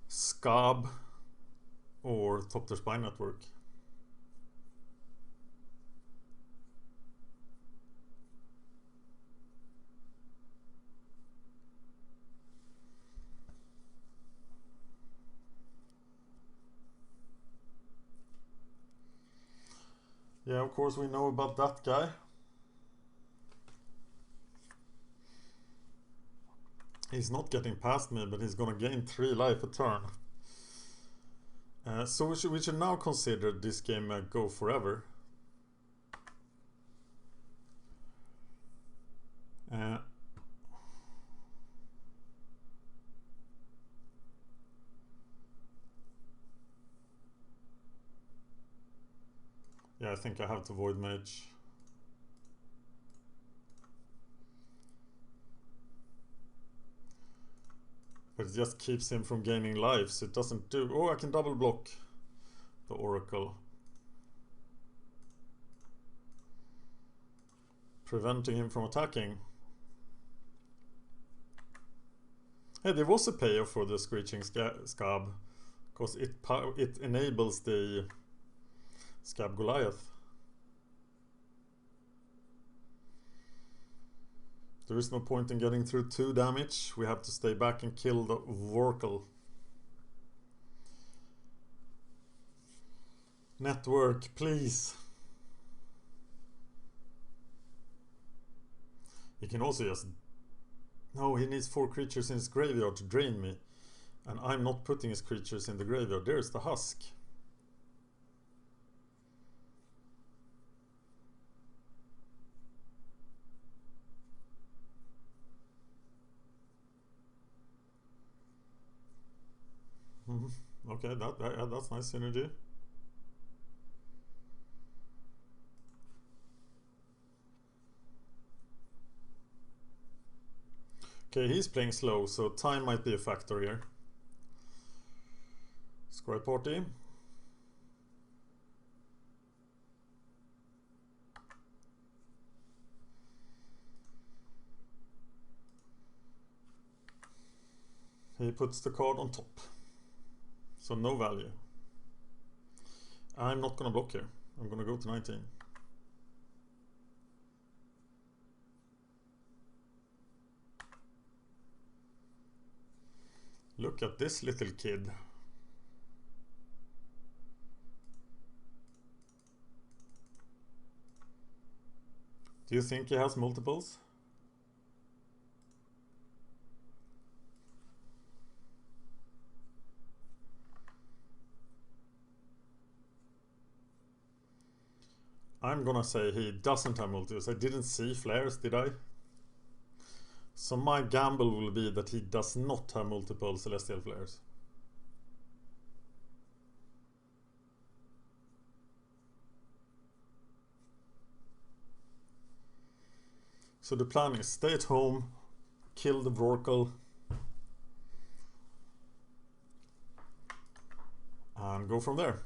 S1: Scab or Thopter Spine Network. Yeah, of course we know about that guy. He's not getting past me, but he's gonna gain 3 life a turn. So we should now consider this game go forever. Yeah, I think I have to Void Mage. But it just keeps him from gaining lives. It doesn't do... Oh, I can double block the Oracle. Preventing him from attacking. Hey, there was a payoff for the Screeching Scab. Because it enables the Scab Goliath. There is no point in getting through 2 damage. We have to stay back and kill the Vorkle. Network, please. He can also just... No, he needs 4 creatures in his graveyard to drain me. And I'm not putting his creatures in the graveyard. There's the Husk. Okay, that's nice synergy. Okay, he's playing slow, so time might be a factor here. Scry Party. He puts the card on top. So no value. I'm not gonna block here. I'm gonna go to 19. Look at this little kid. Do you think he has multiples? I'm gonna say he doesn't have multiples. I didn't see flares, did I? So my gamble will be that he does not have multiple celestial flares. So the plan is stay at home, kill the Vorkal, and go from there.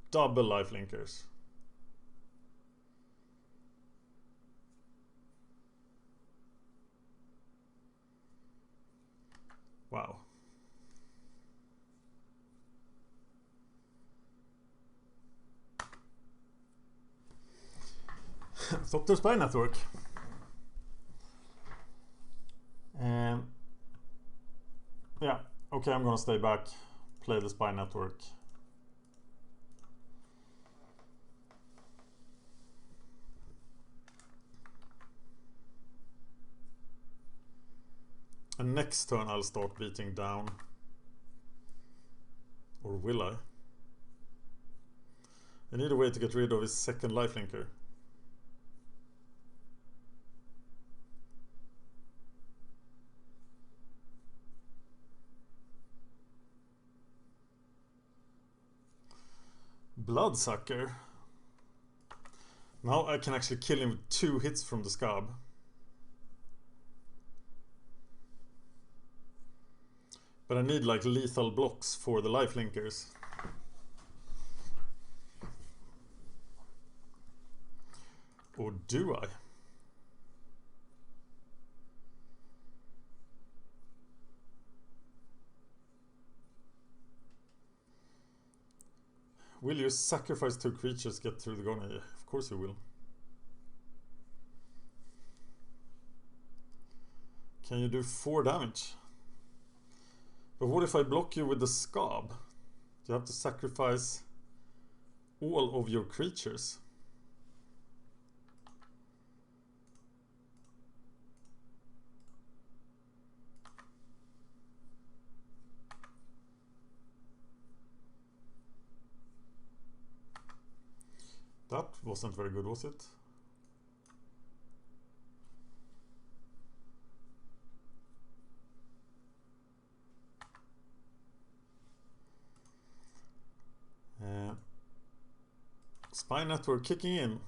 S1: Double life linkers. Wow. Thopter Spy Network. Yeah, okay, I'm gonna stay back, play the Spy Network. And next turn I'll start beating down. Or will I? I need a way to get rid of his second lifelinker. Bloodsucker. Now I can actually kill him with 2 hits from the scab. But I need like lethal blocks for the lifelinkers. Or do I? Will you sacrifice 2 creatures to get through the Gona? Yeah, of course you will. Can you do 4 damage? But what if I block you with the scab? You have to sacrifice all of your creatures. That wasn't very good, was it? Spy Network kicking in.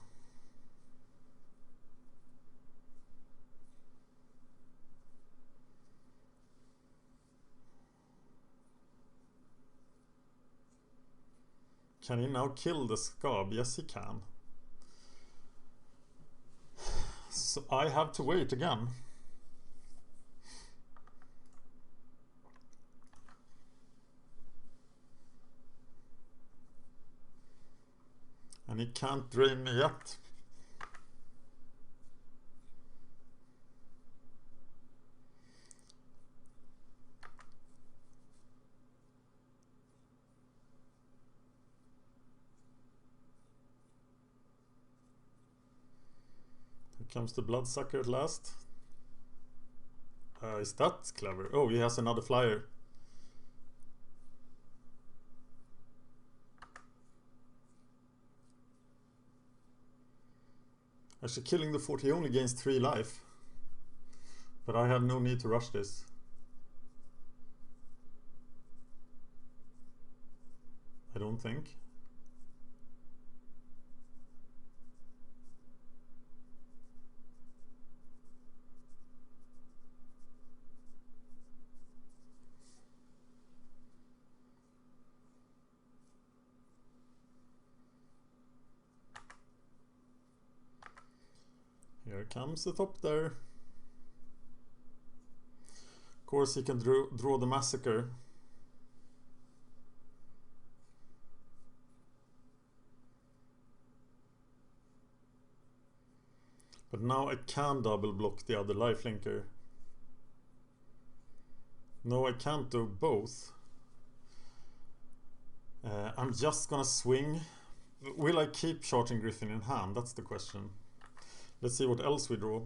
S1: Can he now kill the scab? Yes, he can. So I have to wait again. And he can't drain me yet. Here comes the bloodsucker at last. Is that clever? Oh, he has another flyer. Actually, killing the fort, he only gains 3 life. But I have no need to rush this. I don't think. Here comes the Thopter. Of course he can draw the Massacre. But now I can double block the other lifelinker. No, I can't do both. I'm just gonna swing. Will I keep Charging Griffin in hand? That's the question. Let's see what else we draw.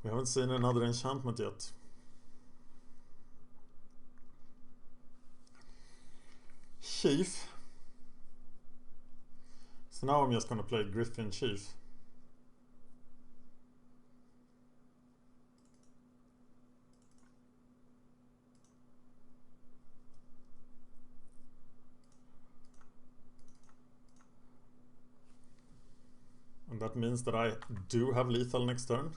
S1: We haven't seen another enchantment yet. Chief. So now I'm just going to play Griffin Chief. And that means that I do have lethal next turn.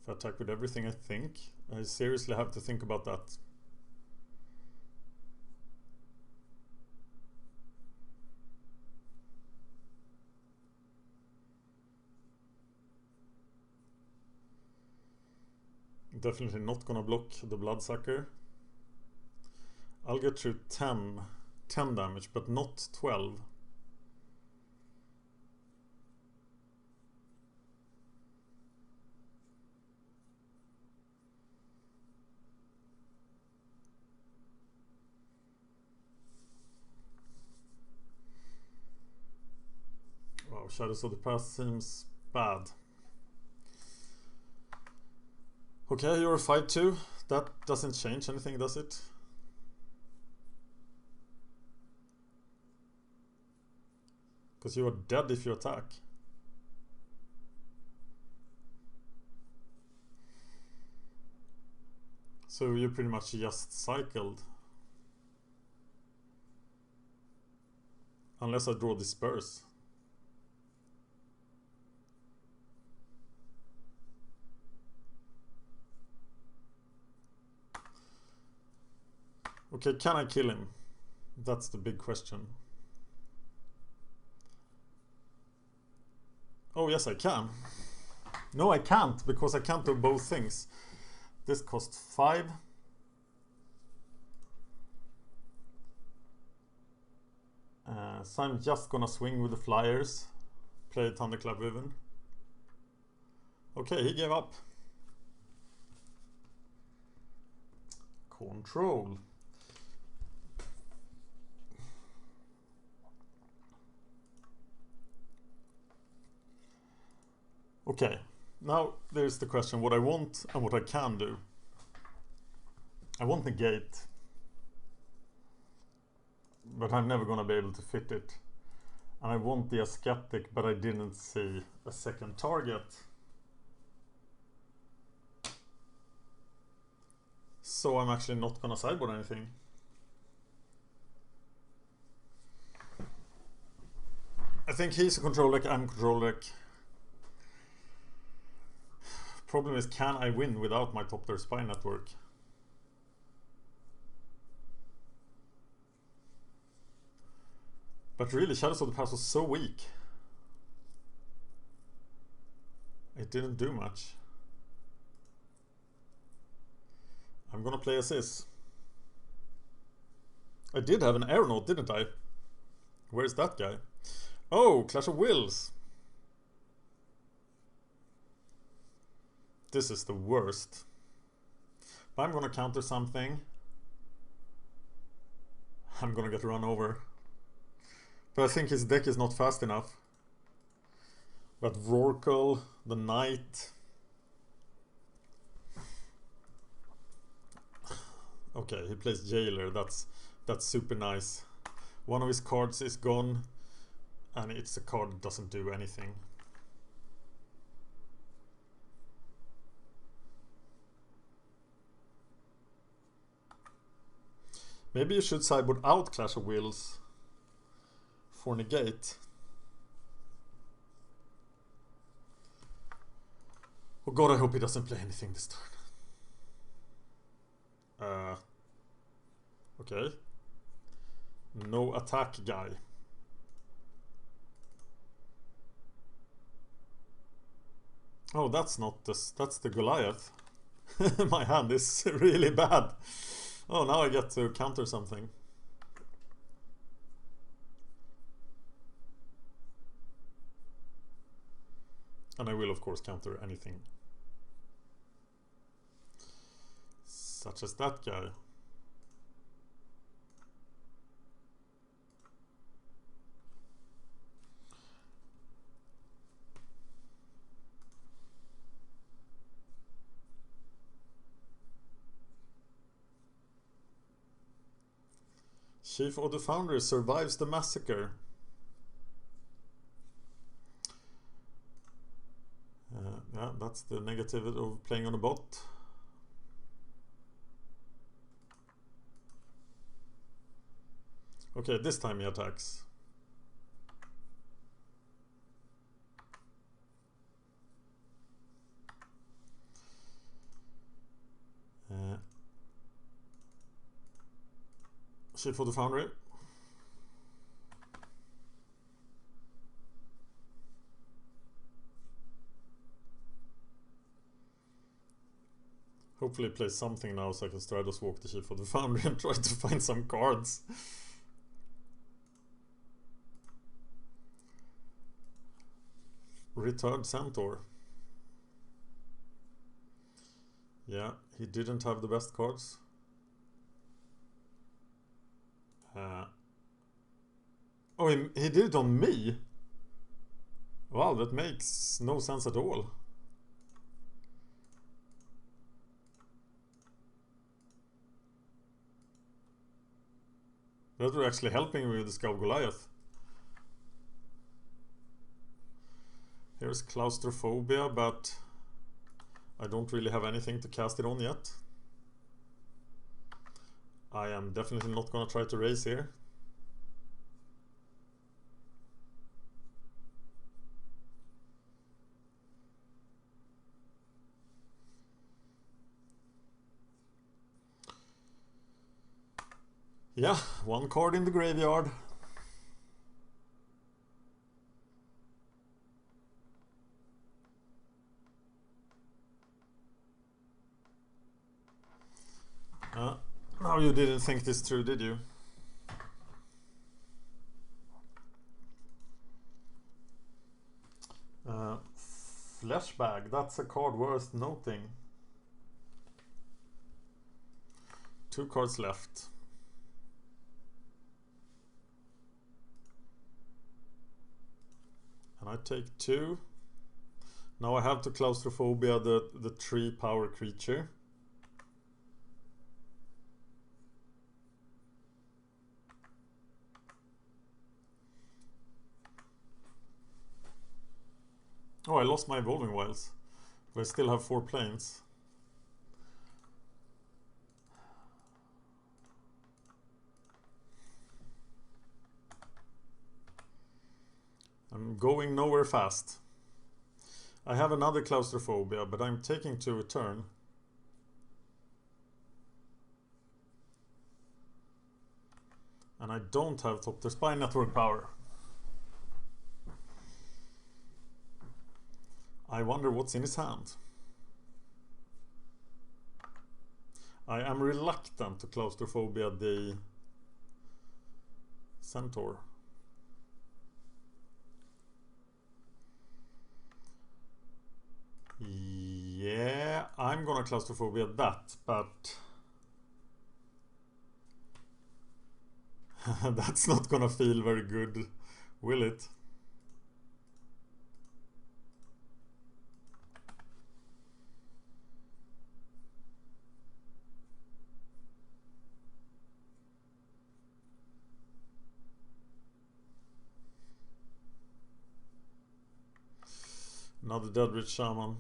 S1: If I attack with everything, I think. I seriously have to think about that. Definitely not gonna block the Bloodsucker. I'll get through 10 damage, but not 12. Wow, Shadows of the Past seems bad. Okay, you're a 5-2. That doesn't change anything, does it? Because you are dead if you attack. So you pretty much just cycled. Unless I draw Disperse. Okay, can I kill him? That's the big question. Oh yes, I can. No, I can't, because I can't do both things. This costs 5. So I'm just gonna swing with the flyers. Play Thunderclap Riven. Okay, he gave up. Control. Okay, now there's the question what I want and what I can do. I want negate, but I'm never gonna be able to fit it. And I want the Ascetic, but I didn't see a second target. So I'm actually not gonna sideboard anything. I think he's a control deck, I'm a control deck. Problem is, can I win without my Thopter Spy Network? But really, Shadows of the Past was so weak. It didn't do much. I'm gonna play Assist. I did have an Aeronaut, didn't I? Where's that guy? Oh, Clash of Wills. This is the worst. But I'm gonna counter something. I'm gonna get run over. But I think his deck is not fast enough. But Rorqual, the Knight. Okay, he plays Jailer. That's super nice. One of his cards is gone, and it's a card that doesn't do anything. Maybe you should sideboard out Clash of Wills for negate. Oh god, I hope he doesn't play anything this turn. Okay. No attack guy. Oh, that's not this. That's the Goliath. My hand is really bad. Oh, now I get to counter something. And I will, of course, counter anything. Such as that guy. Chief of the Foundry survives the massacre. Yeah, that's the negative of playing on a bot. Okay, this time he attacks. Chief of the Foundry. Hopefully play something now so I can Stratos walk the Chief of the Foundry and try to find some cards. Returned Centaur. Yeah, he didn't have the best cards. Oh, he did it on me? Wow, that makes no sense at all. That was actually helping me with the Scout Goliath. Here's Claustrophobia, but I don't really have anything to cast it on yet. I am definitely not gonna try to raise here. Yeah, one card in the graveyard. Now you didn't think this through, did you? Fleshbag, that's a card worth noting. 2 cards left. And I take 2. Now I have to Claustrophobia the 3 power creature. Oh, I lost my Evolving Wilds, but I still have 4 planes. I'm going nowhere fast. I have another Claustrophobia, but I'm taking 2 a turn. And I don't have Thopter Spine Network power. I wonder what's in his hand. I am reluctant to Claustrophobia the Centaur. Yeah, I'm gonna Claustrophobia that, but that's not gonna feel very good, will it? Another Deadridge Shaman.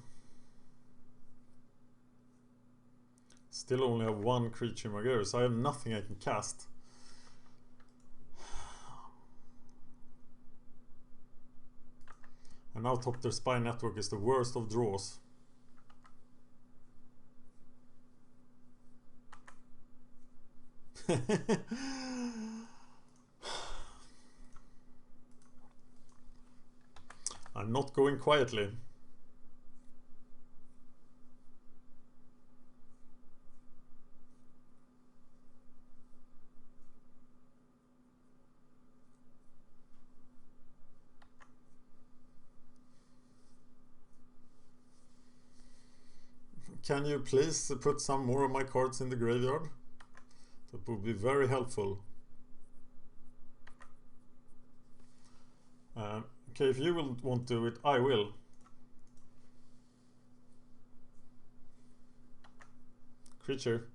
S1: Still only have 1 creature in my gear, so I have nothing I can cast. And now Thopter Spy Network is the worst of draws. I'm not going quietly. Can you please put some more of my cards in the graveyard? That would be very helpful. Okay, if you will want to do it, I will. Creature.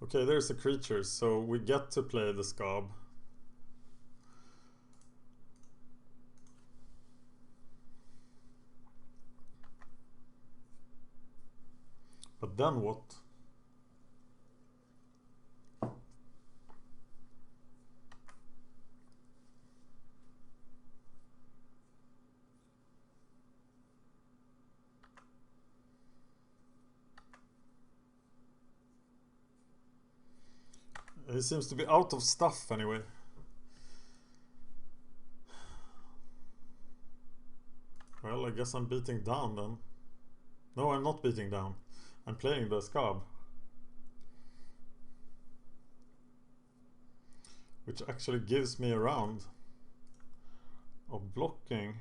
S1: Okay, there's a creature, so we get to play the Scab. But then what? He seems to be out of stuff anyway. Well, I guess I'm beating down then. No, I'm not beating down. I'm playing the Scab. Which actually gives me a round of blocking.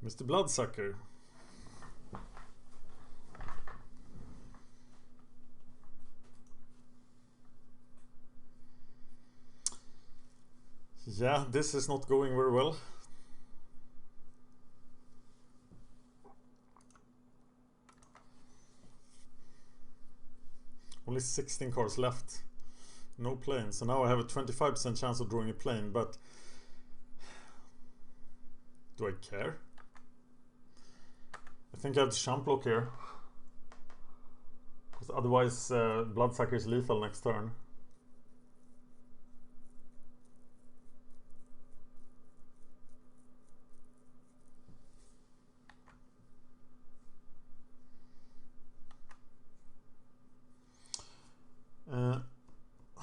S1: Mr. Bloodsucker. Yeah, this is not going very well. Only 16 cards left. No plane. So now I have a 25% chance of drawing a plane, but do I care? I think I have to champ block here. Because otherwise Bloodsucker is lethal next turn.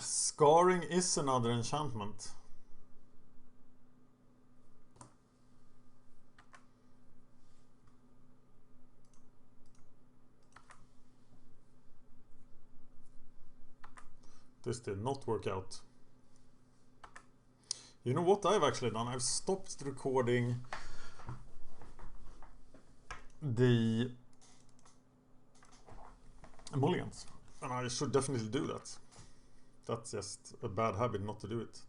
S1: Scarring is another enchantment. This did not work out. You know what I've actually done? I've stopped recording the mulligans. And I should definitely do that. That's just a bad habit not to do it.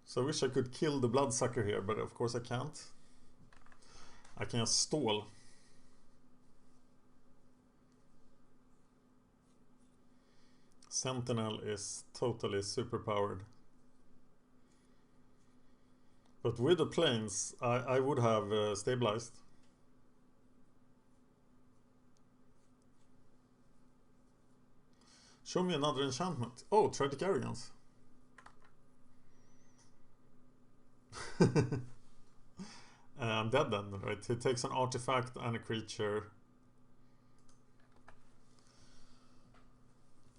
S1: So I wish I could kill the Bloodsucker here, but of course I can't. I can just stall. Sentinel is totally superpowered. But with the planes, I would have stabilized. Show me another enchantment. Oh, Tragic Arrogance. I'm dead then, right? He takes an artifact and a creature.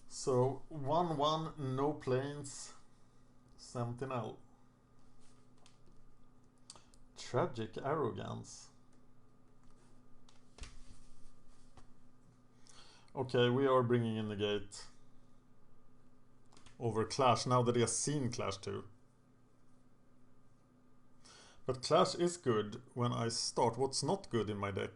S1: So 1/1, no planes, Sentinel. Tragic Arrogance. Okay, we are bringing in the gate over Clash now that he has seen Clash 2. But Clash is good when I start. What's not good in my deck?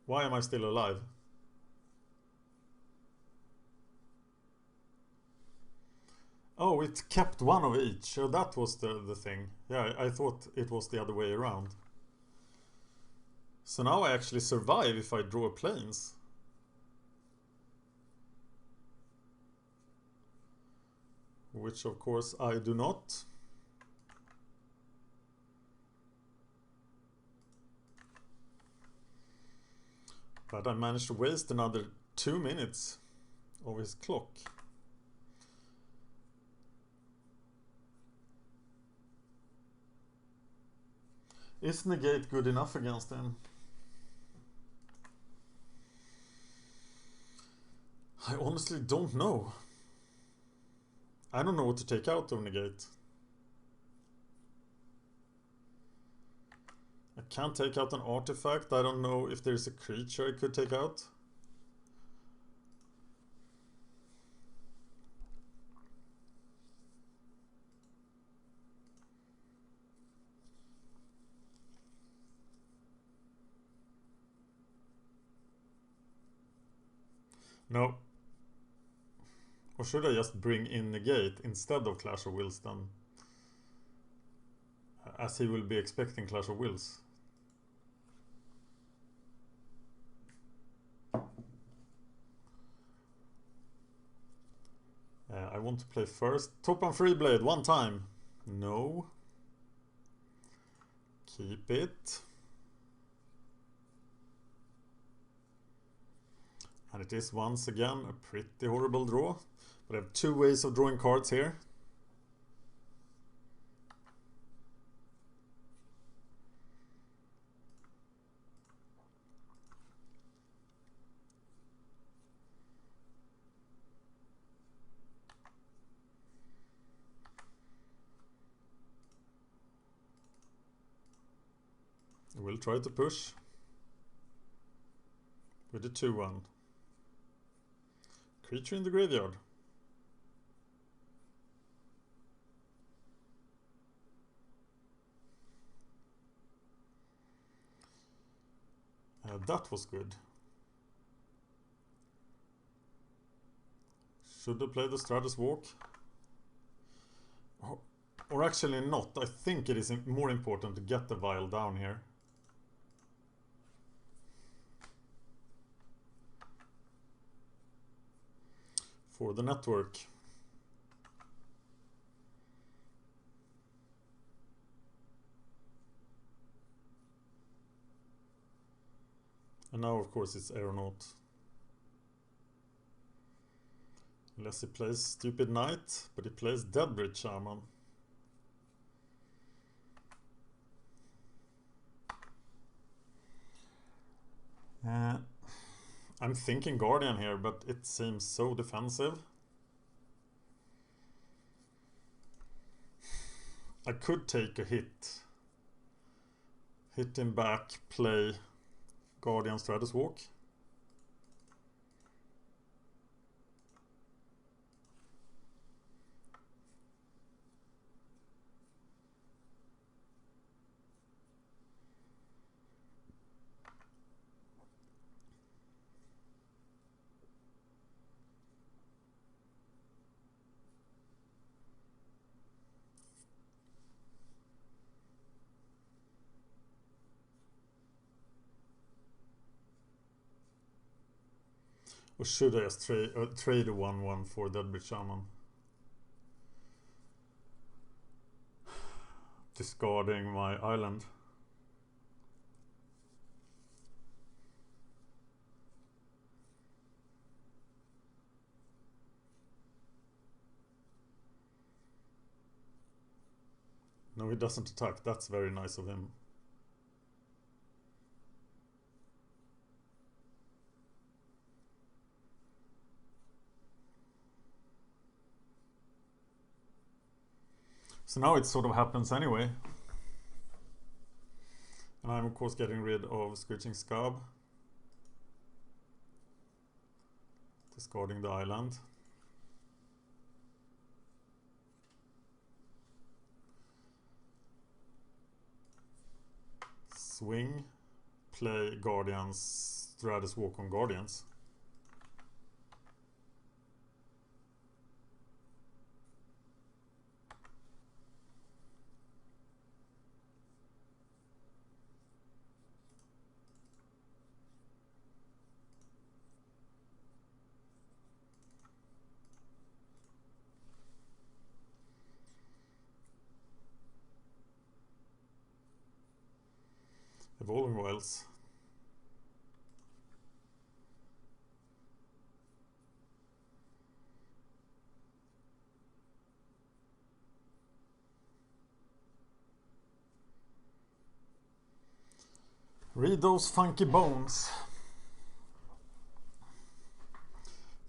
S1: Why am I still alive? Oh, it kept one of each. So that was the thing. Yeah, I thought it was the other way around. So now I actually survive if I draw planes. Which of course I do not. But I managed to waste another 2 minutes of his clock. Is negate good enough against him? I honestly don't know. I don't know what to take out of negate. I can't take out an artifact. I don't know if there's a creature I could take out. No. Or should I just bring in negate instead of Clash of Wills then? As he will be expecting Clash of Wills. I want to play first. Topan Freeblade, 1 time. No. Keep it. And it is once again a pretty horrible draw. But I have 2 ways of drawing cards here. We'll try to push with the 2-1. Creature in the graveyard. That was good. Should I play the Stratus Walk? Or actually not. I think it is more important to get the vial down here. For the network. And now of course it's Aeronaut. Unless he plays Stupid Knight, but he plays Deadbridge Shaman. I'm thinking Guardian here, but it seems so defensive. I could take a hit. Hit him back, play Guardian Stratus Walk. Or should I just trade a 1-1 for Deadbridge Shaman? Discarding my island. No, he doesn't attack. That's very nice of him. So now it sort of happens anyway. And I'm of course getting rid of Screeching Scab. Discarding the island. Swing. Play Guardians Stratus walk on Guardians. Evolving Wilds. Read those funky bones.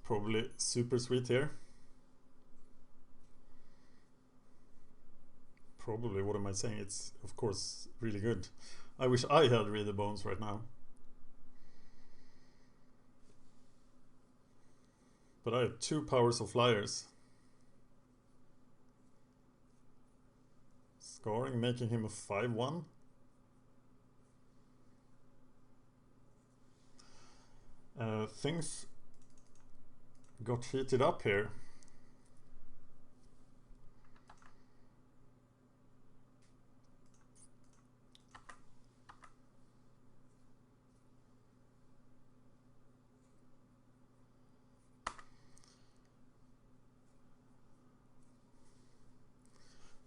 S1: Probably super sweet here. Probably, what am I saying? It's of course really good. I wish I had read the bones right now. But I have 2 powers of flyers. Scarring, making him a 5/1. Things got heated up here.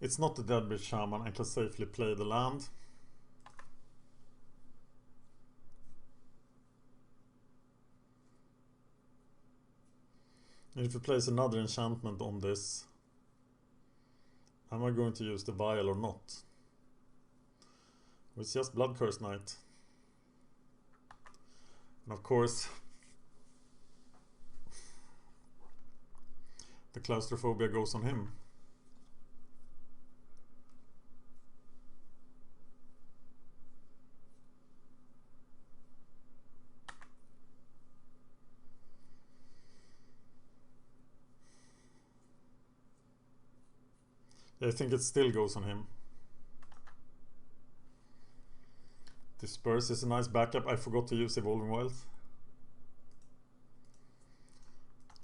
S1: It's not the Deadbeat Shaman, I can safely play the land. And if he plays another enchantment on this, am I going to use the vial or not? It's just Blood Curse Knight. And of course, the claustrophobia goes on him. I think it still goes on him. Disperse is a nice backup. I forgot to use Evolving Wilds.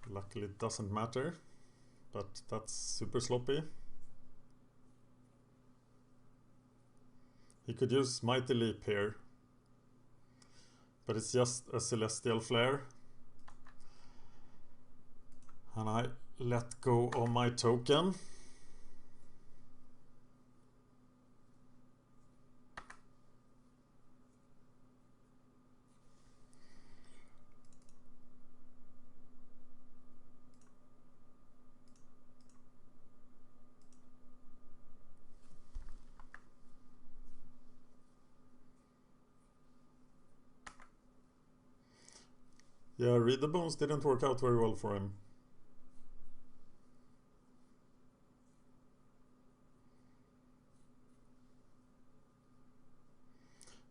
S1: Luckily it doesn't matter, but that's super sloppy. He could use Mighty Leap here, but it's just a Celestial Flare. And I let go of my token. Yeah, Read the Bones didn't work out very well for him.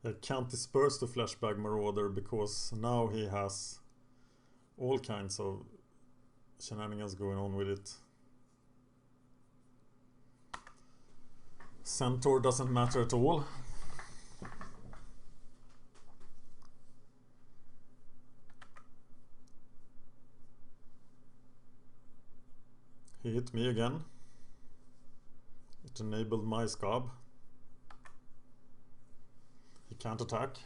S1: I can't disperse the Flashback Marauder because now he has all kinds of shenanigans going on with it. Centaur doesn't matter at all. He hit me again. It enabled my Scab. He can't attack.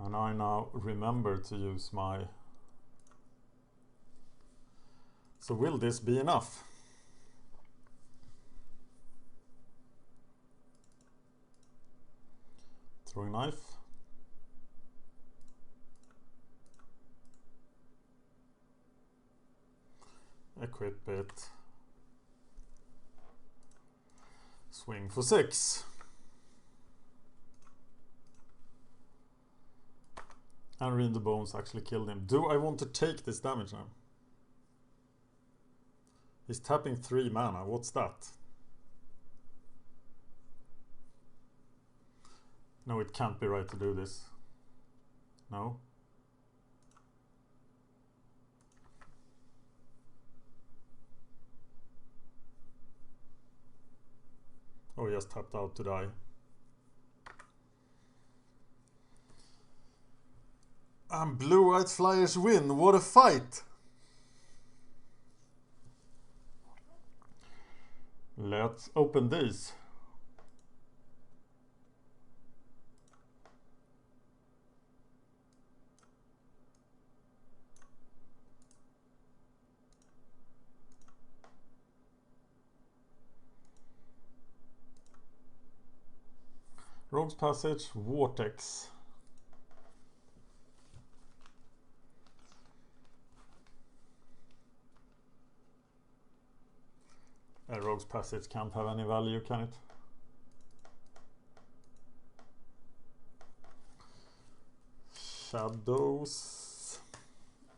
S1: And I now remember to use my... So will this be enough? Throwing knife. Equip it. Swing for 6. And Read the Bones actually killed him. Do I want to take this damage now? He's tapping 3 mana. What's that? No, it can't be right to do this. No. Oh, he just tapped out to die. And blue-white flyers win. What a fight! Let's open these. Rogue's Passage, Vortex. Rogue's Passage can't have any value, can it? Shadows.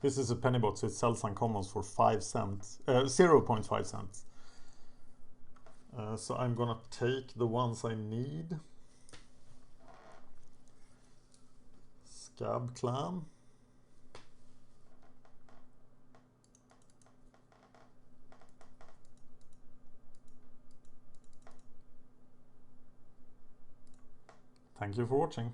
S1: This is a penny bot, so it sells uncommons for 5 cents. 0.5 cents. So I'm gonna take the ones I need. Scab Clan. Thank you for watching.